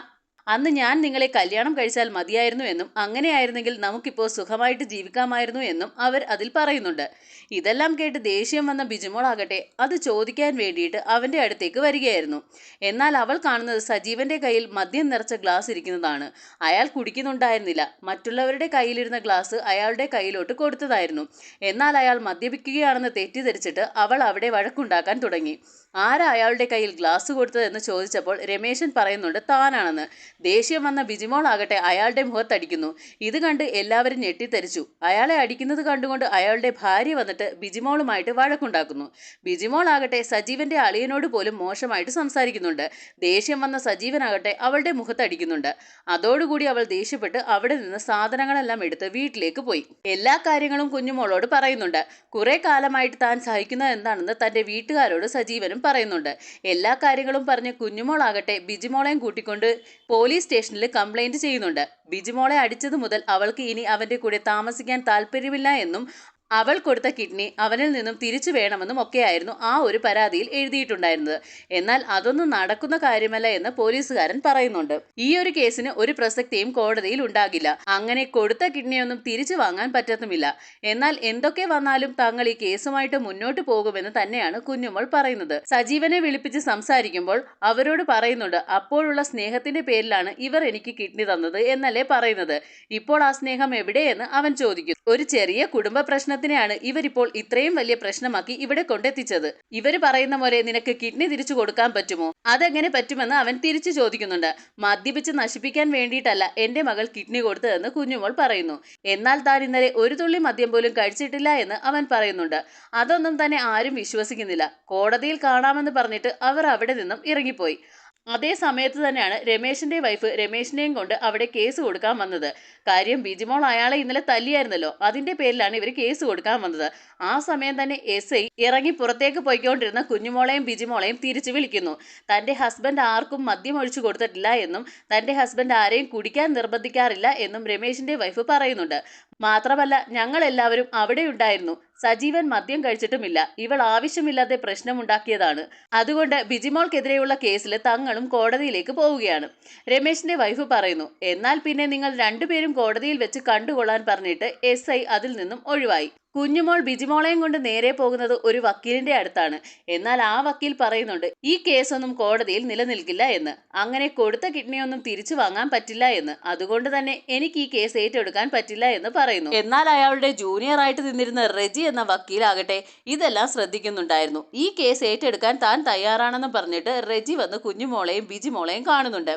അന്ന് ഞാൻ നിങ്ങളെ കല്യാണം കഴിച്ചാൽ മതിയായിരുന്നു എന്നും അങ്ങനെയായിരുന്നെങ്കിൽ നമുക്കിപ്പോൾ സുഖമായിട്ട് ജീവിക്കാമായിരുന്നു എന്നും അവർ അതിൽ പറയുന്നുണ്ട്. ഇതെല്ലാം കേട്ട് ദേഷ്യം വന്ന ബിജിമോളാകട്ടെ അത് ചോദിക്കാൻ വേണ്ടിയിട്ട് അവൻ്റെ അടുത്തേക്ക് വരികയായിരുന്നു. എന്നാൽ അവൾ കാണുന്നത് സജീവന്റെ കയ്യിൽ മദ്യം നിറച്ച ഗ്ലാസ് ഇരിക്കുന്നതാണ്. അയാൾ കുടിക്കുന്നുണ്ടായിരുന്നില്ല. മറ്റുള്ളവരുടെ കയ്യിലിരുന്ന ഗ്ലാസ് അയാളുടെ കയ്യിലോട്ട് കൊടുത്തതായിരുന്നു. എന്നാൽ അയാൾ മദ്യപിക്കുകയാണെന്ന് തെറ്റിദ്ധരിച്ചിട്ട് അവൾ അവിടെ വഴക്കുണ്ടാക്കാൻ തുടങ്ങി. ആരാ അയാളുടെ കയ്യിൽ ഗ്ലാസ് കൊടുത്തതെന്ന് ചോദിച്ചപ്പോൾ രമേശൻ പറയുന്നുണ്ട് താനാണെന്ന്. ദേഷ്യം വന്ന ബിജിമോൾ ആകട്ടെ അയാളുടെ മുഖത്തടിക്കുന്നു. ഇത് കണ്ട് എല്ലാവരും ഞെട്ടിത്തെറിച്ചു. അയാളെ അടിക്കുന്നത് കണ്ടുകൊണ്ട് അയാളുടെ ഭാര്യ വന്നിട്ട് ബിജിമോളുമായിട്ട് വഴക്കുണ്ടാക്കുന്നു. ബിജിമോൾ ആകട്ടെ സജീവന്റെ അളിയനോട് പോലും മോശമായിട്ട് സംസാരിക്കുന്നുണ്ട്. ദേഷ്യം വന്ന സജീവനാകട്ടെ അവളുടെ മുഖത്തടിക്കുന്നുണ്ട്. അതോടുകൂടി അവൾ ദേഷ്യപ്പെട്ട് അവിടെ നിന്ന് സാധനങ്ങളെല്ലാം എടുത്ത് വീട്ടിലേക്ക് പോയി. എല്ലാ കാര്യങ്ങളും കുഞ്ഞുമോളോട് പറയുന്നുണ്ട്. കുറെ കാലമായിട്ട് താൻ സഹിക്കുന്നത് എന്താണെന്ന് തന്റെ വീട്ടുകാരോട് സജീവനും പറയുന്നുണ്ട്. എല്ലാ കാര്യങ്ങളും പറഞ്ഞ് കുഞ്ഞുമോളാകട്ടെ ബിജിമോളെയും കൂട്ടിക്കൊണ്ട് പോലീസ് സ്റ്റേഷനിൽ കംപ്ലൈന്റ് ചെയ്യുന്നുണ്ട്. ബിജിമോളെ അടിച്ചത് മുതൽ അവൾക്ക് ഇനി അവന്റെ കൂടെ താമസിക്കാൻ താല്പര്യമില്ല എന്നും അവൾ കൊടുത്ത കിഡ്നി അവനിൽ നിന്നും തിരിച്ചു വേണമെന്നും ഒക്കെയായിരുന്നു ആ ഒരു പരാതിയിൽ എഴുതിയിട്ടുണ്ടായിരുന്നത്. എന്നാൽ അതൊന്നും നടക്കുന്ന കാര്യമല്ല എന്ന് പോലീസുകാരൻ പറയുന്നുണ്ട്. ഈ ഒരു കേസിന് ഒരു പ്രസക്തിയും കോടതിയിൽ ഉണ്ടാകില്ല. അങ്ങനെ കൊടുത്ത കിഡ്നിയൊന്നും തിരിച്ചു വാങ്ങാൻ പറ്റത്തുമില്ല. എന്നാൽ എന്തൊക്കെ വന്നാലും തങ്ങൾ ഈ കേസുമായിട്ട് മുന്നോട്ട് പോകുമെന്ന് തന്നെയാണ് കുഞ്ഞുമോൾ പറയുന്നത്. സജീവനെ വിളിപ്പിച്ച് സംസാരിക്കുമ്പോൾ അവരോട് പറയുന്നുണ്ട്, അപ്പോഴുള്ള സ്നേഹത്തിന്റെ പേരിലാണ് ഇവർ എനിക്ക് കിഡ്നി തന്നത് എന്നല്ലേ പറയുന്നത്. ഇപ്പോൾ ആ സ്നേഹം എവിടെയെന്ന് അവൻ ചോദിക്കുന്നു. ഒരു ചെറിയ കുടുംബ പ്രശ്നത്തിനെയാണ് ഇവരിപ്പോൾ ഇത്രയും വലിയ പ്രശ്നമാക്കി ഇവിടെ കൊണ്ടെത്തിച്ചത്. ഇവര് പറയുന്ന പോലെ നിനക്ക് കിഡ്നി തിരിച്ചു കൊടുക്കാൻ പറ്റുമോ? അതെങ്ങനെ പറ്റുമെന്ന് അവൻ തിരിച്ചു ചോദിക്കുന്നുണ്ട്. മദ്യപിച്ച് നശിപ്പിക്കാൻ വേണ്ടിയിട്ടല്ല എന്റെ മകൾ കിഡ്നി കൊടുത്തതെന്ന് കുഞ്ഞുമോൾ പറയുന്നു. എന്നാൽ താൻ ഇന്നലെ ഒരു തുള്ളി മദ്യം പോലും കഴിച്ചിട്ടില്ല എന്ന് അവൻ പറയുന്നുണ്ട്. അതൊന്നും തന്നെ ആരും വിശ്വസിക്കുന്നില്ല. കോടതിയിൽ കാണാമെന്ന് പറഞ്ഞിട്ട് അവർ അവിടെ നിന്നും ഇറങ്ങിപ്പോയി. അതേ സമയത്ത് തന്നെയാണ് രമേശിന്റെ വൈഫ് രമേശിനെയും കൊണ്ട് അവിടെ കേസ് കൊടുക്കാൻ വന്നത്. കാര്യം ബിജിമോൾ അയാളെ ഇന്നലെ തല്ലിയായിരുന്നല്ലോ, അതിന്റെ പേരിലാണ് ഇവർ കേസ് കൊടുക്കാൻ വന്നത്. ആ സമയം തന്നെ SI ഇറങ്ങി പുറത്തേക്ക് പോയിക്കൊണ്ടിരുന്ന കുഞ്ഞുമോളെയും ബിജിമോളെയും തിരിച്ചു വിളിക്കുന്നു. തന്റെ ഹസ്ബൻഡ് ആർക്കും മദ്യം ഒഴിച്ചു കൊടുത്തിട്ടില്ല എന്നും തന്റെ ഹസ്ബൻഡ് ആരെയും കുടിക്കാൻ നിർബന്ധിക്കാറില്ല എന്നും രമേശിന്റെ വൈഫ് പറയുന്നുണ്ട്. മാത്രമല്ല, ഞങ്ങൾ എല്ലാവരും അവിടെ ഉണ്ടായിരുന്നു. സജീവൻ മദ്യം കഴിച്ചിട്ടുമില്ല. ഇവൾ ആവശ്യമില്ലാതെ പ്രശ്നമുണ്ടാക്കിയതാണ്. അതുകൊണ്ട് ബിജിമോൾക്കെതിരെയുള്ള കേസിൽ തങ്ങളും കോടതിയിലേക്ക് പോവുകയാണ്. രമേശിന്റെ വൈഫ് പറയുന്നു. എന്നാൽ പിന്നെ നിങ്ങൾ രണ്ടുപേരും കോടതിയിൽ വെച്ച് കണ്ടുകൊള്ളാൻ പറഞ്ഞിട്ട് SI അതിൽ നിന്നും ഒഴിവായി. കുഞ്ഞുമോൾ ബിജിമോളെയും കൊണ്ട് നേരെ പോകുന്നത് ഒരു വക്കീലിന്റെ അടുത്താണ്. എന്നാൽ ആ വക്കീൽ പറയുന്നുണ്ട്, ഈ കേസൊന്നും കോടതിയിൽ നിലനിൽക്കില്ല എന്ന്. അങ്ങനെ കൊടുത്ത കിഡ്നിയൊന്നും തിരിച്ചു വാങ്ങാൻ പറ്റില്ല എന്ന്. അതുകൊണ്ട് തന്നെ എനിക്ക് ഈ കേസ് ഏറ്റെടുക്കാൻ പറ്റില്ല എന്ന് പറയുന്നു. എന്നാൽ അയാളുടെ ജൂനിയർ ആയിട്ട് നിന്നിരുന്ന റെജി എന്ന വക്കീലാകട്ടെ ഇതെല്ലാം ശ്രദ്ധിക്കുന്നുണ്ടായിരുന്നു. ഈ കേസ് ഏറ്റെടുക്കാൻ താൻ തയ്യാറാണെന്ന് പറഞ്ഞിട്ട് റെജി വന്ന് കുഞ്ഞുമോളെയും ബിജിമോളെയും കാണുന്നുണ്ട്.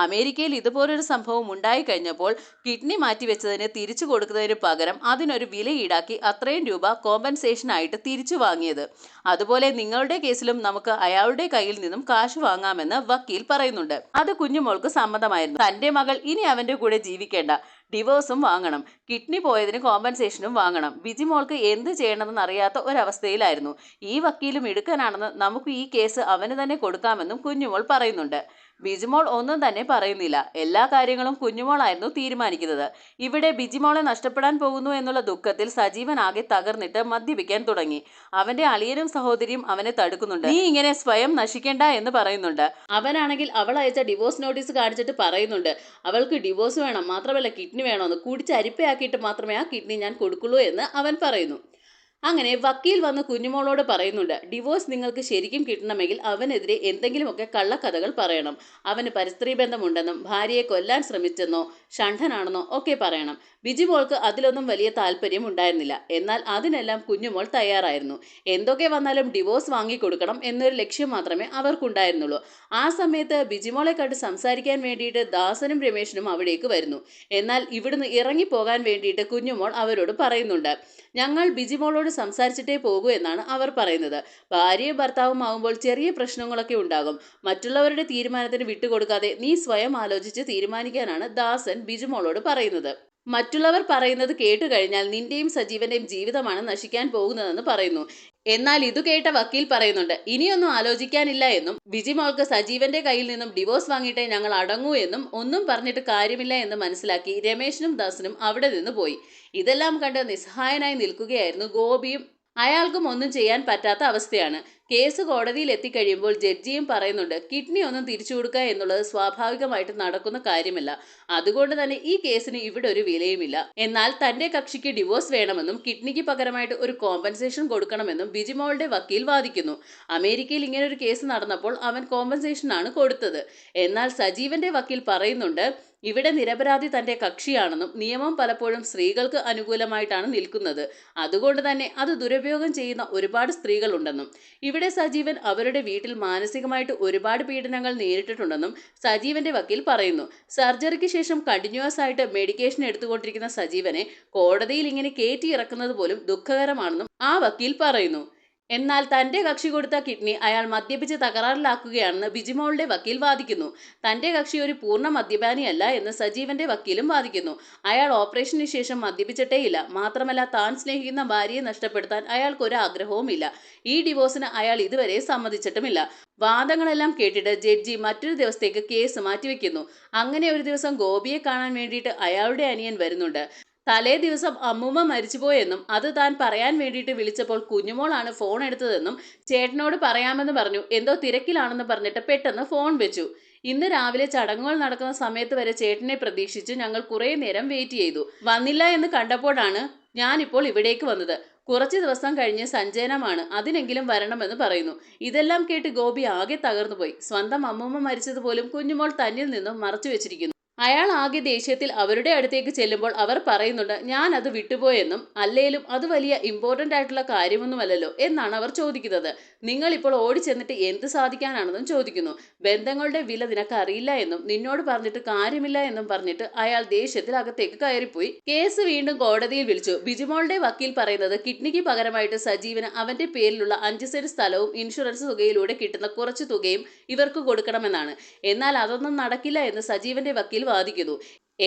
അമേരിക്കയിൽ ഇതുപോലൊരു സംഭവം ഉണ്ടായി കഴിഞ്ഞപ്പോൾ കിഡ്നി മാറ്റിവെച്ചതിന് തിരിച്ചു കൊടുക്കുന്നതിന് പകരം അതിനൊരു വില ഈടാക്കി അത്രയും രൂപ കോമ്പൻസേഷൻ ആയിട്ട് തിരിച്ചു വാങ്ങിയത്. അതുപോലെ നിങ്ങളുടെ കേസിലും നമുക്ക് അയാളുടെ കയ്യിൽ നിന്നും കാശ് വാങ്ങാമെന്ന് വക്കീൽ പറയുന്നുണ്ട്. അത് കുഞ്ഞുമോൾക്ക് സമ്മതമായിരുന്നു. തന്റെ മകൾ ഇനി അവന്റെ കൂടെ ജീവിക്കേണ്ട, ഡിവോഴ്സും വാങ്ങണം, കിഡ്നി പോയതിന് കോമ്പൻസേഷനും വാങ്ങണം. ബിജിമോൾക്ക് എന്ത് ചെയ്യണമെന്ന് അറിയാത്ത ഒരവസ്ഥയിലായിരുന്നു. ഈ വക്കീലും ഇടുക്കനാണെന്ന് നമുക്ക് ഈ കേസ് അവന് തന്നെ കൊടുക്കാമെന്നും കുഞ്ഞുമോൾ പറയുന്നുണ്ട്. ബിജിമോൾ ഒന്നും തന്നെ പറയുന്നില്ല. എല്ലാ കാര്യങ്ങളും കുഞ്ഞുമോളായിരുന്നു തീരുമാനിക്കുന്നത്. ഇവിടെ ബിജിമോളെ നഷ്ടപ്പെടാൻ പോകുന്നു എന്നുള്ള ദുഃഖത്തിൽ സജീവൻ ആകെ തകർന്നിട്ട് മദ്യപിക്കാൻ തുടങ്ങി. അവന്റെ അളിയനും സഹോദരിയും അവനെ തടുക്കുന്നുണ്ട്. നീ ഇങ്ങനെ സ്വയം നശിക്കേണ്ട എന്ന് പറയുന്നുണ്ട്. അവനാണെങ്കിൽ അവൾ അയച്ച ഡിവോഴ്സ് നോട്ടീസ് കാണിച്ചിട്ട് പറയുന്നുണ്ട്, അവൾക്ക് ഡിവോഴ്സ് വേണം, മാത്രമല്ല കിഡ്നി വേണമെന്ന്. കുടിച്ച് അരിപ്പയാക്കിയിട്ട് മാത്രമേ ആ കിഡ്നി ഞാൻ കൊടുക്കുള്ളൂ എന്ന് അവൻ പറയുന്നു. അങ്ങനെ വക്കീൽ വന്ന് കുഞ്ഞുമോളോട് പറയുന്നുണ്ട്, ഡിവോഴ്സ് നിങ്ങൾക്ക് ശരിക്കും കിട്ടണമെങ്കിൽ അവനെതിരെ എന്തെങ്കിലുമൊക്കെ കള്ളക്കഥകൾ പറയണം. അവന് പരസ്ത്രീ ബന്ധമുണ്ടെന്നും ഭാര്യയെ കൊല്ലാൻ ശ്രമിച്ചെന്നോ ഷണ്ഠനാണെന്നോ ഒക്കെ പറയണം. ബിജിമോൾക്ക് അതിലൊന്നും വലിയ താല്പര്യം ഉണ്ടായിരുന്നില്ല. എന്നാൽ അതിനെല്ലാം കുഞ്ഞുമോൾ തയ്യാറായിരുന്നു. എന്തൊക്കെ വന്നാലും ഡിവോഴ്സ് വാങ്ങിക്കൊടുക്കണം എന്നൊരു ലക്ഷ്യം മാത്രമേ അവർക്കുണ്ടായിരുന്നുള്ളൂ. ആ സമയത്ത് ബിജിമോളെ കണ്ട് സംസാരിക്കാൻ വേണ്ടിയിട്ട് ദാസനും രമേശനും അവിടേക്ക് വരുന്നു. എന്നാൽ ഇവിടുന്ന് ഇറങ്ങിപ്പോകാൻ വേണ്ടിയിട്ട് കുഞ്ഞുമോൾ അവരോട് പറയുന്നുണ്ട്, ഞങ്ങൾ ബിജിമോളോട് സംസാരിച്ചിട്ടേ പോകൂ എന്നാണ് അവർ പറയുന്നത്. ഭാര്യയും ഭർത്താവും ആവുമ്പോൾ ചെറിയ പ്രശ്നങ്ങളൊക്കെ ഉണ്ടാകും. മറ്റുള്ളവരുടെ തീരുമാനത്തിന് വിട്ടുകൊടുക്കാതെ നീ സ്വയം ആലോചിച്ച് തീരുമാനിക്കാനാണ് ദാസൻ ബിജിമോളോട് പറയുന്നത്. മറ്റുള്ളവർ പറയുന്നത് കേട്ടു കഴിഞ്ഞാൽ നിന്റെയും സജീവന്റെയും ജീവിതമാണ് നശിക്കാൻ പോകുന്നതെന്ന് പറയുന്നു. എന്നാൽ ഇത് കേട്ട വക്കീൽ പറയുന്നുണ്ട്, ഇനിയൊന്നും ആലോചിക്കാനില്ല എന്നും ബിജിമോൾക്ക് സജീവന്റെ കയ്യിൽ നിന്നും ഡിവോഴ്സ് വാങ്ങിയിട്ടേ ഞങ്ങൾ അടങ്ങൂ എന്നും ഒന്നും പറഞ്ഞിട്ട് കാര്യമില്ല എന്ന് മനസ്സിലാക്കി രമേശനും ദാസനും അവിടെ നിന്ന് പോയി. ഇതെല്ലാം കണ്ട് നിസ്സഹായനായി നിൽക്കുകയായിരുന്നു ഗോപിയും. അയാൾക്കും ഒന്നും ചെയ്യാൻ പറ്റാത്ത അവസ്ഥയാണ്. കേസ് കോടതിയിൽ എത്തിക്കഴിയുമ്പോൾ ജഡ്ജിയും പറയുന്നുണ്ട്, കിഡ്നി ഒന്നും തിരിച്ചു കൊടുക്കുക എന്നുള്ളത് സ്വാഭാവികമായിട്ട് നടക്കുന്ന കാര്യമല്ല. അതുകൊണ്ട് തന്നെ ഈ കേസിന് ഇവിടെ ഒരു വിലയുമില്ല. എന്നാൽ തന്റെ കക്ഷിക്ക് ഡിവോഴ്സ് വേണമെന്നും കിഡ്നിക്ക് പകരമായിട്ട് ഒരു കോമ്പൻസേഷൻ കൊടുക്കണമെന്നും ബിജിമോളുടെ വക്കീൽ വാദിക്കുന്നു. അമേരിക്കയിൽ ഇങ്ങനൊരു കേസ് നടന്നപ്പോൾ അവൻ കോമ്പൻസേഷനാണ് കൊടുത്തത്. എന്നാൽ സജീവന്റെ വക്കീൽ പറയുന്നുണ്ട്, ഇവിടെ നിരപരാധി തന്റെ കക്ഷിയാണെന്നും നിയമം പലപ്പോഴും സ്ത്രീകൾക്ക് അനുകൂലമായിട്ടാണ് നിൽക്കുന്നത്. അതുകൊണ്ട് തന്നെ അത് ദുരുപയോഗം ചെയ്യുന്ന ഒരുപാട് സ്ത്രീകളുണ്ടെന്നും ഇവിടെ സജീവൻ അവരുടെ വീട്ടിൽ മാനസികമായിട്ട് ഒരുപാട് പീഡനങ്ങൾ നേരിട്ടിട്ടുണ്ടെന്നും സജീവന്റെ വക്കീൽ പറയുന്നു. സർജറിക്ക് ശേഷം കണ്ടിന്യൂസ് ആയിട്ട് മെഡിക്കേഷൻ എടുത്തുകൊണ്ടിരിക്കുന്ന സജീവനെ കോടതിയിൽ ഇങ്ങനെ കയറ്റി ഇറക്കുന്നത് പോലും ദുഃഖകരമാണെന്നും ആ വക്കീൽ പറയുന്നു. എന്നാൽ തന്റെ കക്ഷി കൊടുത്ത കിഡ്നി അയാൾ മദ്യപിച്ച് തകരാറിലാക്കുകയാണെന്ന് ബിജിമോളുടെ വക്കീൽ വാദിക്കുന്നു. തന്റെ കക്ഷി ഒരു പൂർണ്ണ മദ്യപാനിയല്ല എന്ന് സജീവന്റെ വക്കീലും വാദിക്കുന്നു. അയാൾ ഓപ്പറേഷന് ശേഷം മദ്യപിച്ചിട്ടേയില്ല. മാത്രമല്ല, താൻ സ്നേഹിക്കുന്ന ഭാര്യയെ നഷ്ടപ്പെടുത്താൻ അയാൾക്കൊരു ആഗ്രഹവുമില്ല. ഈ ഡിവോഴ്സിന് അയാൾ ഇതുവരെ സമ്മതിച്ചിട്ടുമില്ല. വാദങ്ങളെല്ലാം കേട്ടിട്ട് ജഡ്ജി മറ്റൊരു ദിവസത്തേക്ക് കേസ് മാറ്റിവെക്കുന്നു. അങ്ങനെ ഒരു ദിവസം ഗോപിയെ കാണാൻ വേണ്ടിയിട്ട് അയാളുടെ അനിയൻ വരുന്നുണ്ട്. തലേ ദിവസം അമ്മൂമ്മ മരിച്ചുപോയെന്നും അത് താൻ പറയാൻ വേണ്ടിയിട്ട് വിളിച്ചപ്പോൾ കുഞ്ഞുമോളാണ് ഫോൺ എടുത്തതെന്നും ചേട്ടനോട് പറയാമെന്ന് പറഞ്ഞു. എന്തോ തിരക്കിലാണെന്ന് പറഞ്ഞിട്ട് പെട്ടെന്ന് ഫോൺ വെച്ചു. ഇന്ന് രാവിലെ ചടങ്ങുകൾ നടക്കുന്ന സമയത്ത് വരെ ചേട്ടനെ പ്രതീക്ഷിച്ച് ഞങ്ങൾ കുറേ നേരം വെയിറ്റ് ചെയ്തു. വന്നില്ല എന്ന് കണ്ടപ്പോഴാണ് ഞാനിപ്പോൾ ഇവിടേക്ക് വന്നത്. കുറച്ച് ദിവസം കഴിഞ്ഞ് സഞ്ചയനമാണ്, അതിനെങ്കിലും വരണമെന്ന് പറയുന്നു. ഇതെല്ലാം കേട്ട് ഗോപി ആകെ തകർന്നുപോയി. സ്വന്തം അമ്മൂമ്മ മരിച്ചതുപോലും കുഞ്ഞുമോൾ തന്നിൽ നിന്നും മറച്ചു വെച്ചിരിക്കുന്നു. അയാൾ ആകെ ദേഷ്യത്തിൽ അവരുടെ അടുത്തേക്ക് ചെല്ലുമ്പോൾ അവർ പറയുന്നുണ്ട് ഞാൻ അത് വിട്ടുപോയെന്നും അല്ലേലും അത് വലിയ ഇമ്പോർട്ടൻ്റ് ആയിട്ടുള്ള കാര്യമൊന്നുമല്ലല്ലോ എന്നാണ് അവർ ചോദിക്കുന്നത്. നിങ്ങൾ ഇപ്പോൾ ഓടിച്ചെന്നിട്ട് എന്ത് സാധിക്കാനാണെന്നും ചോദിക്കുന്നു. ബന്ധങ്ങളുടെ വില നിനക്ക് അറിയില്ല എന്നും നിന്നോട് പറഞ്ഞിട്ട് കാര്യമില്ല എന്നും പറഞ്ഞിട്ട് അയാൾ ദേഷ്യത്തിൽ അകത്തേക്ക് കയറിപ്പോയി. കേസ് വീണ്ടും കോടതിയിൽ വിളിച്ചു. ബിജിമോളുടെ വക്കീൽ പറയുന്നത് കിഡ്നിക്ക് പകരമായിട്ട് സജീവന് അവന്റെ പേരിലുള്ള 5 സെന്റ് സ്ഥലവും ഇൻഷുറൻസ് തുകയിലൂടെ കിട്ടുന്ന കുറച്ചു തുകയും ഇവർക്ക് കൊടുക്കണമെന്നാണ്. എന്നാൽ അതൊന്നും നടക്കില്ല എന്ന് സജീവന്റെ വക്കീൽ വാദിക്കുന്നു.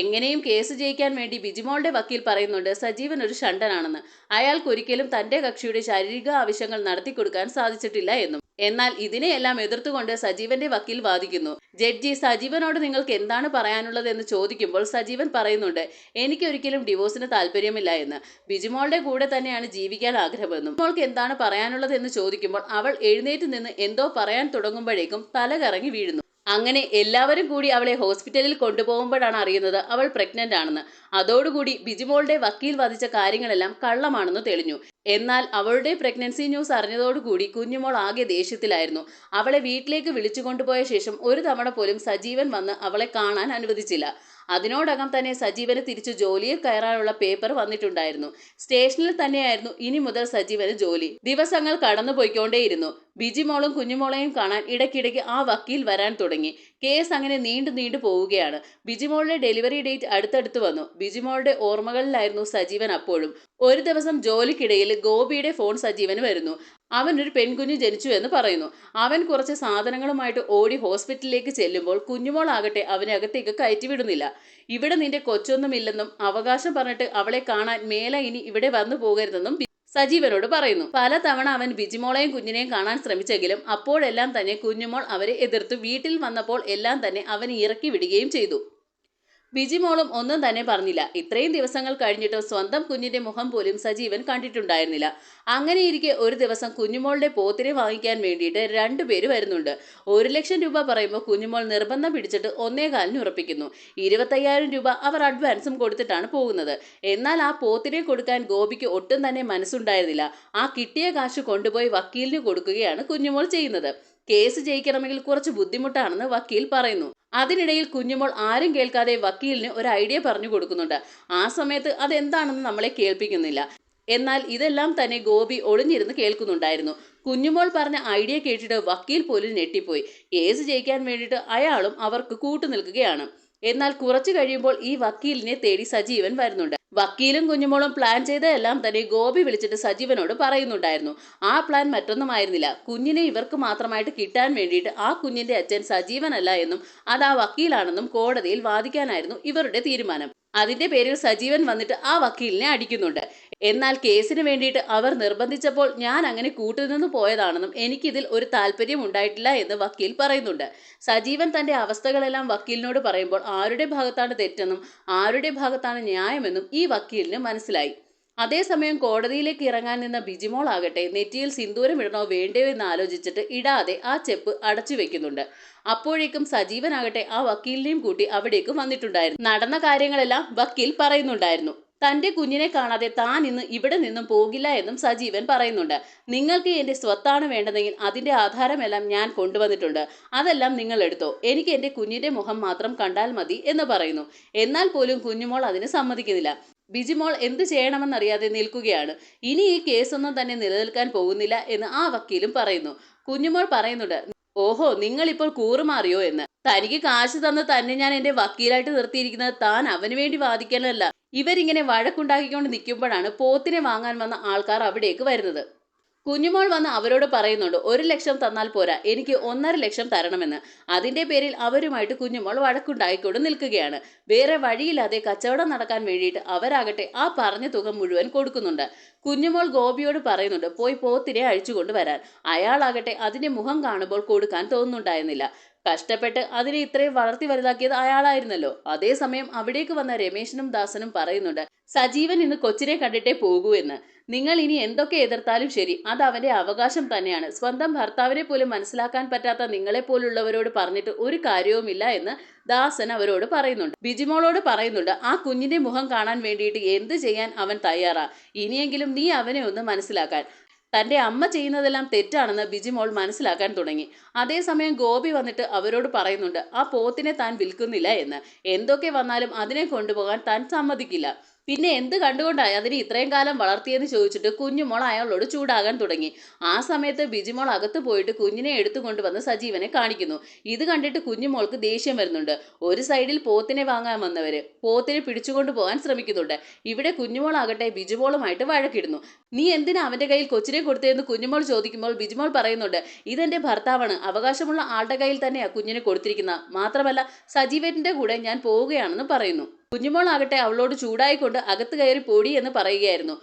എങ്ങനെയും കേസ് ജയിക്കാൻ വേണ്ടി ബിജിമോളുടെ വക്കീൽ പറയുന്നുണ്ട് സജീവൻ ഒരു ഷണ്ടനാണെന്ന്. അയാൾക്കൊരിക്കലും തന്റെ കക്ഷിയുടെ ശാരീരിക ആവശ്യങ്ങൾ നടത്തിക്കൊടുക്കാൻ സാധിച്ചിട്ടില്ല എന്നും. എന്നാൽ ഇതിനെയെല്ലാം എതിർത്തുകൊണ്ട് സജീവന്റെ വക്കീൽ വാദിക്കുന്നു. ജഡ്ജി സജീവനോട് നിങ്ങൾക്ക് എന്താണ് പറയാനുള്ളത് എന്ന് ചോദിക്കുമ്പോൾ സജീവൻ പറയുന്നുണ്ട് എനിക്കൊരിക്കലും ഡിവോഴ്സിന് താല്പര്യമില്ല എന്ന്. ബിജിമോളുടെ കൂടെ തന്നെയാണ് ജീവിക്കാൻ ആഗ്രഹമെന്നും. മോൾക്ക് എന്താണ് പറയാനുള്ളത് എന്ന് ചോദിക്കുമ്പോൾ അവൾ എഴുന്നേറ്റ് നിന്ന് എന്തോ പറയാൻ തുടങ്ങുമ്പോഴേക്കും തല കറങ്ങി വീഴുന്നു. അങ്ങനെ എല്ലാവരും കൂടി അവളെ ഹോസ്പിറ്റലിൽ കൊണ്ടുപോകുമ്പോഴാണ് അറിയുന്നത് അവൾ പ്രഗ്നന്റ് ആണെന്ന്. അതോടുകൂടി ബിജിമോളുടെ വക്കീൽ വാദിച്ച കാര്യങ്ങളെല്ലാം കള്ളമാണെന്ന് തെളിഞ്ഞു. എന്നാൽ അവളുടെ പ്രഗ്നൻസി ന്യൂസ് അറിഞ്ഞതോടുകൂടി കുഞ്ഞുമോൾ ആകെ ദേഷ്യത്തിലായിരുന്നു. അവളെ വീട്ടിലേക്ക് വിളിച്ചു കൊണ്ടുപോയ ശേഷം ഒരു തവണ പോലും സജീവൻ വന്ന് അവളെ കാണാൻ അനുവദിച്ചില്ല. അതിനോടകം തന്നെ സജീവന് തിരിച്ചു ജോലിയിൽ കയറാനുള്ള പേപ്പർ വന്നിട്ടുണ്ടായിരുന്നു. സ്റ്റേഷനിൽ തന്നെയായിരുന്നു ഇനി മുതൽ സജീവന് ജോലി. ദിവസങ്ങൾ കടന്നുപോയിക്കൊണ്ടേയിരുന്നു. ബിജിമോളും കുഞ്ഞുമോളെയും കാണാൻ ഇടയ്ക്കിടയ്ക്ക് ആ വക്കീൽ വരാൻ തുടങ്ങി. കേസ് അങ്ങനെ നീണ്ടു പോവുകയാണ്. ബിജിമോളുടെ ഡെലിവറി ഡേറ്റ് അടുത്തടുത്ത് വന്നു. ബിജിമോളുടെ ഓർമ്മകളിലായിരുന്നു സജീവൻ അപ്പോഴും. ഒരു ദിവസം ജോലിക്കിടയിൽ ഗോപിയുടെ ഫോൺ സജീവന് വരുന്നു. അവനൊരു പെൺകുഞ്ഞ് ജനിച്ചു എന്ന് പറയുന്നു. അവൻ കുറച്ച് സാധനങ്ങളുമായിട്ട് ഓടി ഹോസ്പിറ്റലിലേക്ക് ചെല്ലുമ്പോൾ കുഞ്ഞുമോൾ ആകട്ടെ അവനെ അകത്തേക്ക് കയറ്റി വിടുന്നില്ല. ഇവിടെ നിന്റെ കൊച്ചൊന്നുമില്ലെന്നും അവകാശം പറഞ്ഞിട്ട് അവളെ കാണാൻ മേലെ ഇനി ഇവിടെ വന്നു പോകരുതെന്നും സജീവനോട് പറയുന്നു. പലതവണ അവൻ ബിജിമോളെയും കുഞ്ഞിനെയും കാണാൻ ശ്രമിച്ചെങ്കിലും അപ്പോഴെല്ലാം തന്നെ കുഞ്ഞുമോൾ അവരെ എതിർത്തു. വീട്ടിൽ വന്നപ്പോൾ എല്ലാം തന്നെ അവൻ ഇറക്കി വിടുകയും ചെയ്തു. ബിജിമോളും ഒന്നും തന്നെ പറഞ്ഞില്ല. ഇത്രയും ദിവസങ്ങൾ കഴിഞ്ഞിട്ടും സ്വന്തം കുഞ്ഞിന്റെ മുഖം പോലും സജീവൻ കണ്ടിട്ടുണ്ടായിരുന്നില്ല. അങ്ങനെയിരിക്കെ ഒരു ദിവസം കുഞ്ഞുമോളുടെ പോത്തിനെ വാങ്ങിക്കാൻ വേണ്ടിയിട്ട് 2 പേര് വരുന്നുണ്ട്. 1 ലക്ഷം രൂപ പറയുമ്പോൾ കുഞ്ഞുമോൾ നിർബന്ധം പിടിച്ചിട്ട് 1.25 ഉറപ്പിക്കുന്നു. 25,000 രൂപ അവർ അഡ്വാൻസും കൊടുത്തിട്ടാണ് പോകുന്നത്. എന്നാൽ ആ പോത്തിനെ കൊടുക്കാൻ ഗോപിക്ക് ഒട്ടും തന്നെ മനസ്സുണ്ടായിരുന്നില്ല. ആ കിട്ടിയ കാശ് കൊണ്ടുപോയി വക്കീലിന് കൊടുക്കുകയാണ് കുഞ്ഞുമോൾ ചെയ്യുന്നത്. കേസ് ജയിക്കണമെങ്കിൽ കുറച്ച് ബുദ്ധിമുട്ടാണെന്ന് വക്കീൽ പറയുന്നു. അതിനിടയിൽ കുഞ്ഞുമോൾ ആരും കേൾക്കാതെ വക്കീലിന് ഒരു ഐഡിയ പറഞ്ഞു കൊടുക്കുന്നുണ്ട്. ആ സമയത്ത് അതെന്താണെന്ന് നമ്മളെ കേൾപ്പിക്കുന്നില്ല. എന്നാൽ ഇതെല്ലാം തന്നെ ഗോപി ഒളിഞ്ഞിരുന്ന് കേൾക്കുന്നുണ്ടായിരുന്നു. കുഞ്ഞുമോൾ പറഞ്ഞ ഐഡിയ കേട്ടിട്ട് വക്കീൽ പോലും ഞെട്ടിപ്പോയി. കേസ് ജയിക്കാൻ വേണ്ടിയിട്ട് അയാളും അവർക്ക് കൂട്ടുനിൽക്കുകയാണ്. എന്നാൽ കുറച്ചു കഴിയുമ്പോൾ ഈ വക്കീലിനെ തേടി സജീവൻ വരുന്നുണ്ട്. വക്കീലും കുഞ്ഞുമോളും പ്ലാൻ ചെയ്തതെല്ലാം തന്നെ ഗോപി വിളിച്ചിട്ട് സജീവനോട് പറയുന്നുണ്ടായിരുന്നു. ആ പ്ലാൻ മറ്റൊന്നുമായിരുന്നില്ല. കുഞ്ഞിനെ ഇവർക്ക് മാത്രമായിട്ട് കിട്ടാൻ വേണ്ടിയിട്ട് ആ കുഞ്ഞിന്റെ അച്ഛൻ സജീവനല്ല എന്നും അത് ആ വക്കീലാണെന്നും കോടതിയിൽ വാദിക്കാനായിരുന്നു ഇവരുടെ തീരുമാനം. അതിന്റെ പേരിൽ സജീവൻ വന്നിട്ട് ആ വക്കീലിനെ അടിക്കുന്നുണ്ട്. എന്നാൽ കേസിന് വേണ്ടിയിട്ട് അവർ നിർബന്ധിച്ചപ്പോൾ ഞാൻ അങ്ങനെ കൂട്ടുനിന്ന് പോയതാണെന്നും എനിക്കിതിൽ ഒരു താല്പര്യം ഉണ്ടായിട്ടില്ല എന്ന് വക്കീൽ പറയുന്നുണ്ട്. സജീവൻ തന്റെ അവസ്ഥകളെല്ലാം വക്കീലിനോട് പറയുമ്പോൾ ആരുടെ ഭാഗത്താണ് തെറ്റെന്നും ആരുടെ ഭാഗത്താണ് ന്യായമെന്നും ഈ വക്കീലിന് മനസ്സിലായി. അതേസമയം കോടതിയിലേക്ക് ഇറങ്ങാൻ നിന്ന ബിജിമോൾ ആകട്ടെ നെറ്റിയിൽ സിന്ദൂരം ഇടണോ വേണ്ടയോ എന്ന് ആലോചിച്ചിട്ട് ഇടാതെ ആ ചെപ്പ് അടച്ചു വെക്കുന്നുണ്ട്. അപ്പോഴേക്കും സജീവനാകട്ടെ ആ വക്കീലിനെയും കൂട്ടി അവിടേക്ക് വന്നിട്ടുണ്ടായിരുന്നു. നടന്ന കാര്യങ്ങളെല്ലാം വക്കീൽ പറയുന്നുണ്ടായിരുന്നു. തന്റെ കുഞ്ഞിനെ കാണാതെ താൻ ഇന്ന് ഇവിടെ നിന്നും പോകില്ല എന്നും സജീവൻ പറയുന്നുണ്ട്. നിങ്ങൾക്ക് എന്റെ സ്വത്താണ് വേണ്ടതെങ്കിൽ അതിന്റെ ആധാരമെല്ലാം ഞാൻ കൊണ്ടുവന്നിട്ടുണ്ട്. അതെല്ലാം നിങ്ങൾ എടുത്തോ. എനിക്ക് എന്റെ കുഞ്ഞിന്റെ മുഖം മാത്രം കണ്ടാൽ മതി എന്ന് പറയുന്നു. എന്നാൽ പോലും കുഞ്ഞുമോൾ അതിന് സമ്മതിക്കുന്നില്ല. ബിജിമോൾ എന്ത് ചെയ്യണമെന്നറിയാതെ നിൽക്കുകയാണ്. ഇനി ഈ കേസൊന്നും തന്നെ നിലനിൽക്കാൻ പോകുന്നില്ല എന്ന് ആ വക്കീലും പറയുന്നു. കുഞ്ഞുമോൾ പറയുന്നുണ്ട് ഓഹോ നിങ്ങളിപ്പോൾ കൂറുമാറിയോ എന്ന്. തനിക്ക് കാശ് തന്ന് തന്നെ ഞാൻ എന്റെ വക്കീലായിട്ട് നിർത്തിയിരിക്കുന്നത് താൻ അവന് വേണ്ടി വാദിക്കാനല്ല. ഇവരിങ്ങനെ വഴക്കുണ്ടാക്കിക്കൊണ്ട് നിൽക്കുമ്പോഴാണ് പോത്തിനെ വാങ്ങാൻ വന്ന ആൾക്കാർ അവിടേക്ക് വരുന്നത്. കുഞ്ഞുമോൾ വന്ന് അവരോട് പറയുന്നുണ്ട് 1 ലക്ഷം തന്നാൽ പോരാ, എനിക്ക് 1.5 ലക്ഷം തരണമെന്ന്. അതിന്റെ പേരിൽ അവരുമായിട്ട് കുഞ്ഞുമോൾ വഴക്കുണ്ടായിക്കൊണ്ട് നിൽക്കുകയാണ്. വേറെ വഴിയില്ലാതെ കച്ചവടം നടക്കാൻ വേണ്ടിയിട്ട് അവരാകട്ടെ ആ പറഞ്ഞ തുക മുഴുവൻ കൊടുക്കുന്നുണ്ട്. കുഞ്ഞുമോൾ ഗോപിയോട് പറയുന്നുണ്ട് പോയി പോത്തിനെ അഴിച്ചുകൊണ്ട് വരാൻ. അയാളാകട്ടെ അതിന്റെ മുഖം കാണുമ്പോൾ കൊടുക്കാൻ തോന്നുന്നുണ്ടായിരുന്നില്ല. കഷ്ടപ്പെട്ട് അതിനെ ഇത്രയും വളർത്തി വലുതാക്കിയത് അയാളായിരുന്നല്ലോ. അതേസമയം അവിടേക്ക് വന്ന രമേശനും ദാസനും പറയുന്നുണ്ട് സജീവൻ ഇന്ന് കൊച്ചിനെ കണ്ടിട്ടേ പോകൂ എന്ന്. നിങ്ങൾ ഇനി എന്തൊക്കെ എതിർത്താലും ശരി, അത് അവന്റെ അവകാശം തന്നെയാണ്. സ്വന്തം ഭർത്താവിനെ പോലും മനസ്സിലാക്കാൻ പറ്റാത്ത നിങ്ങളെപ്പോലുള്ളവരോട് പറഞ്ഞിട്ട് ഒരു കാര്യവുമില്ല എന്ന് ദാസൻ അവരോട് പറയുന്നുണ്ട്. ബിജിമോളോട് പറയുന്നുണ്ട്, ആ കുഞ്ഞിന്റെ മുഖം കാണാൻ വേണ്ടിയിട്ട് എന്ത് ചെയ്യാൻ അവൻ തയ്യാറാ. ഇനിയെങ്കിലും നീ അവനെ ഒന്ന് മനസ്സിലാക്കാൻ. തന്റെ അമ്മ ചെയ്യുന്നതെല്ലാം തെറ്റാണെന്ന് ബിജിമോൾ മനസ്സിലാക്കാൻ തുടങ്ങി. അതേസമയം ഗോപി വന്നിട്ട് അവരോട് പറയുന്നുണ്ട്, ആ പോത്തിനെ താൻ വിൽക്കുന്നില്ല എന്ന്. എന്തൊക്കെ വന്നാലും അതിനെ കൊണ്ടുപോകാൻ താൻ സമ്മതിക്കില്ല. പിന്നെ എന്ത് കണ്ടുകൊണ്ടായി അതിനെ ഇത്രയും കാലം വളർത്തിയെന്ന് ചോദിച്ചിട്ട് കുഞ്ഞുമോൾ അയാളോട് ചൂടാകാൻ തുടങ്ങി. ആ സമയത്ത് ബിജിമോൾ അകത്ത് പോയിട്ട് കുഞ്ഞിനെ എടുത്തുകൊണ്ടുവന്ന് സജീവനെ കാണിക്കുന്നു. ഇത് കണ്ടിട്ട് കുഞ്ഞുമോൾക്ക് ദേഷ്യം വരുന്നുണ്ട്. ഒരു സൈഡിൽ പോത്തിനെ വാങ്ങാൻ വന്നവര് പോത്തിനെ പിടിച്ചുകൊണ്ടു പോകാൻ ശ്രമിക്കുന്നുണ്ട്. ഇവിടെ കുഞ്ഞുമോളാകട്ടെ ബിജിമോളുമായിട്ട് വഴക്കിടുന്നു. നീ എന്തിനാ അവന്റെ കയ്യിൽ കൊച്ചിനെ കൊടുത്തതെന്ന് കുഞ്ഞുമോൾ ചോദിക്കുമ്പോൾ ബിജിമോൾ പറയുന്നുണ്ട്, ഇതെന്റെ ഭർത്താവാണ്, അവകാശമുള്ള ആളുടെ കയ്യിൽ തന്നെയാ കുഞ്ഞിനെ കൊടുത്തിരിക്കുന്ന. മാത്രമല്ല സജീവന്റെ കൂടെ ഞാൻ പോവുകയാണെന്ന് പറയുന്നു. കുഞ്ഞുമോൾ ആകട്ടെ അവളോട് ചൂടായിക്കൊണ്ട് അകത്ത് കയറി പോടി എന്ന് പറയുകയായിരുന്നു.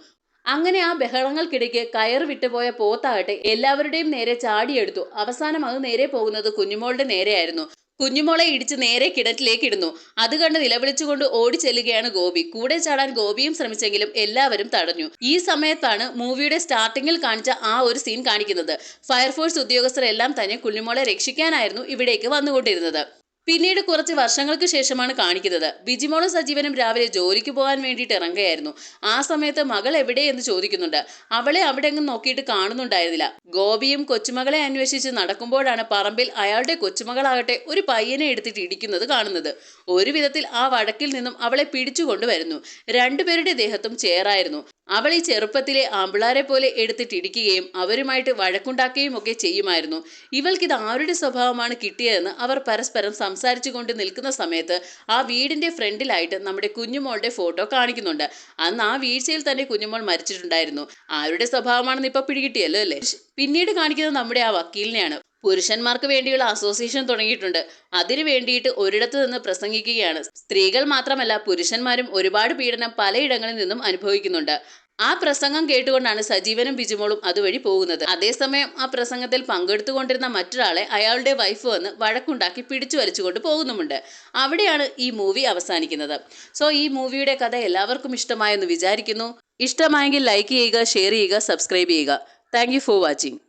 അങ്ങനെ ആ ബഹളങ്ങൾക്കിടയ്ക്ക് കയർ വിട്ടുപോയ പോത്താകട്ടെ എല്ലാവരുടെയും നേരെ ചാടിയെടുത്തു. അവസാനം അത് നേരെ പോകുന്നത് കുഞ്ഞുമോളുടെ നേരെയായിരുന്നു. കുഞ്ഞുമോളെ ഇടിച്ച് നേരെ കിണറ്റിലേക്ക് ഇടുന്നു. അത് കണ്ട് നിലവിളിച്ചുകൊണ്ട് ഓടി ചെല്ലുകയാണ് ഗോപി. കൂടെ ചാടാൻ ഗോപിയും ശ്രമിച്ചെങ്കിലും എല്ലാവരും തടഞ്ഞു. ഈ സമയത്താണ് മൂവിയുടെ സ്റ്റാർട്ടിങ്ങിൽ കാണിച്ച ആ ഒരു സീൻ കാണിക്കുന്നത്. ഫയർഫോഴ്സ് ഉദ്യോഗസ്ഥരെല്ലാം തന്നെ കുഞ്ഞുമോളെ രക്ഷിക്കാനായിരുന്നു ഇവിടേക്ക് വന്നുകൊണ്ടിരുന്നത്. പിന്നീട് കുറച്ച് വർഷങ്ങൾക്ക് ശേഷമാണ് കാണിക്കുന്നത്. ബിജിമോളും സജീവനും രാവിലെ ജോലിക്ക് പോകാൻ വേണ്ടിയിട്ട് ഇറങ്ങുകയായിരുന്നു. ആ സമയത്ത് മകൾ എവിടെ എന്ന് ചോദിക്കുന്നുണ്ട്. അവളെ അവിടെ എങ്ങും നോക്കിയിട്ട് കാണുന്നുണ്ടായിരുന്നില്ല. ഗോപിയും കൊച്ചുമകളെ അന്വേഷിച്ച് നടക്കുമ്പോഴാണ് പറമ്പിൽ അയാളുടെ കൊച്ചുമകളാകട്ടെ ഒരു പയ്യനെ എടുത്തിട്ട് ഇടിക്കുന്നത് കാണുന്നത്. ഒരു വിധത്തിൽ ആ വഴക്കിൽ നിന്നും അവളെ പിടിച്ചുകൊണ്ടുവരുന്നു. രണ്ടുപേരുടെ ദേഹത്തും ചേറായിരുന്നു. അവൾ ഈ ചെറുപ്പത്തിലെ ആമ്പിളാരെ പോലെ എടുത്തിട്ട് ഇടിക്കുകയും അവരുമായിട്ട് വഴക്കുണ്ടാക്കുകയും ഒക്കെ ചെയ്യുമായിരുന്നു. ഇവൾക്കിത് ആരുടെ സ്വഭാവമാണ് കിട്ടിയതെന്ന് അവർ പരസ്പരം സംസാരിച്ചു കൊണ്ട് നിൽക്കുന്ന സമയത്ത് ആ വീടിന്റെ ഫ്രണ്ടിലായിട്ട് നമ്മുടെ കുഞ്ഞുമോളുടെ ഫോട്ടോ കാണിക്കുന്നുണ്ട്. അന്ന് ആ വീഴ്ചയിൽ തന്നെ കുഞ്ഞുമോൾ മരിച്ചിട്ടുണ്ടായിരുന്നു. ആരുടെ സ്വഭാവമാണെന്ന് ഇപ്പൊ പിടികിട്ടിയല്ലോ അല്ലേ. പിന്നീട് കാണിക്കുന്നത് നമ്മുടെ ആ വക്കീലിനെയാണ്. പുരുഷന്മാർക്ക് വേണ്ടിയുള്ള അസോസിയേഷൻ തുടങ്ങിയിട്ടുണ്ട്. അതിനു വേണ്ടിയിട്ട് ഒരിടത്തു നിന്ന് പ്രസംഗിക്കുകയാണ്. സ്ത്രീകൾ മാത്രമല്ല പുരുഷന്മാരും ഒരുപാട് പീഡനം പലയിടങ്ങളിൽ നിന്നും അനുഭവിക്കുന്നുണ്ട്. ആ പ്രസംഗം കേട്ടുകൊണ്ടാണ് സജീവനും ബിജിമോളും അതുവഴി പോകുന്നത്. അതേസമയം ആ പ്രസംഗത്തിൽ പങ്കെടുത്തുകൊണ്ടിരുന്ന മറ്റൊരാളെ അയാളുടെ വൈഫ് വന്ന് വഴക്കുണ്ടാക്കി പിടിച്ചു വലിച്ചുകൊണ്ട് പോകുന്നുമുണ്ട്. അവിടെയാണ് ഈ മൂവി അവസാനിക്കുന്നത്. സോ ഈ മൂവിയുടെ കഥ എല്ലാവർക്കും ഇഷ്ടമായെന്ന് വിചാരിക്കുന്നു. ഇഷ്ടമായെങ്കിൽ ലൈക്ക് ചെയ്യുക, ഷെയർ ചെയ്യുക, സബ്സ്ക്രൈബ് ചെയ്യുക. Thank you for watching.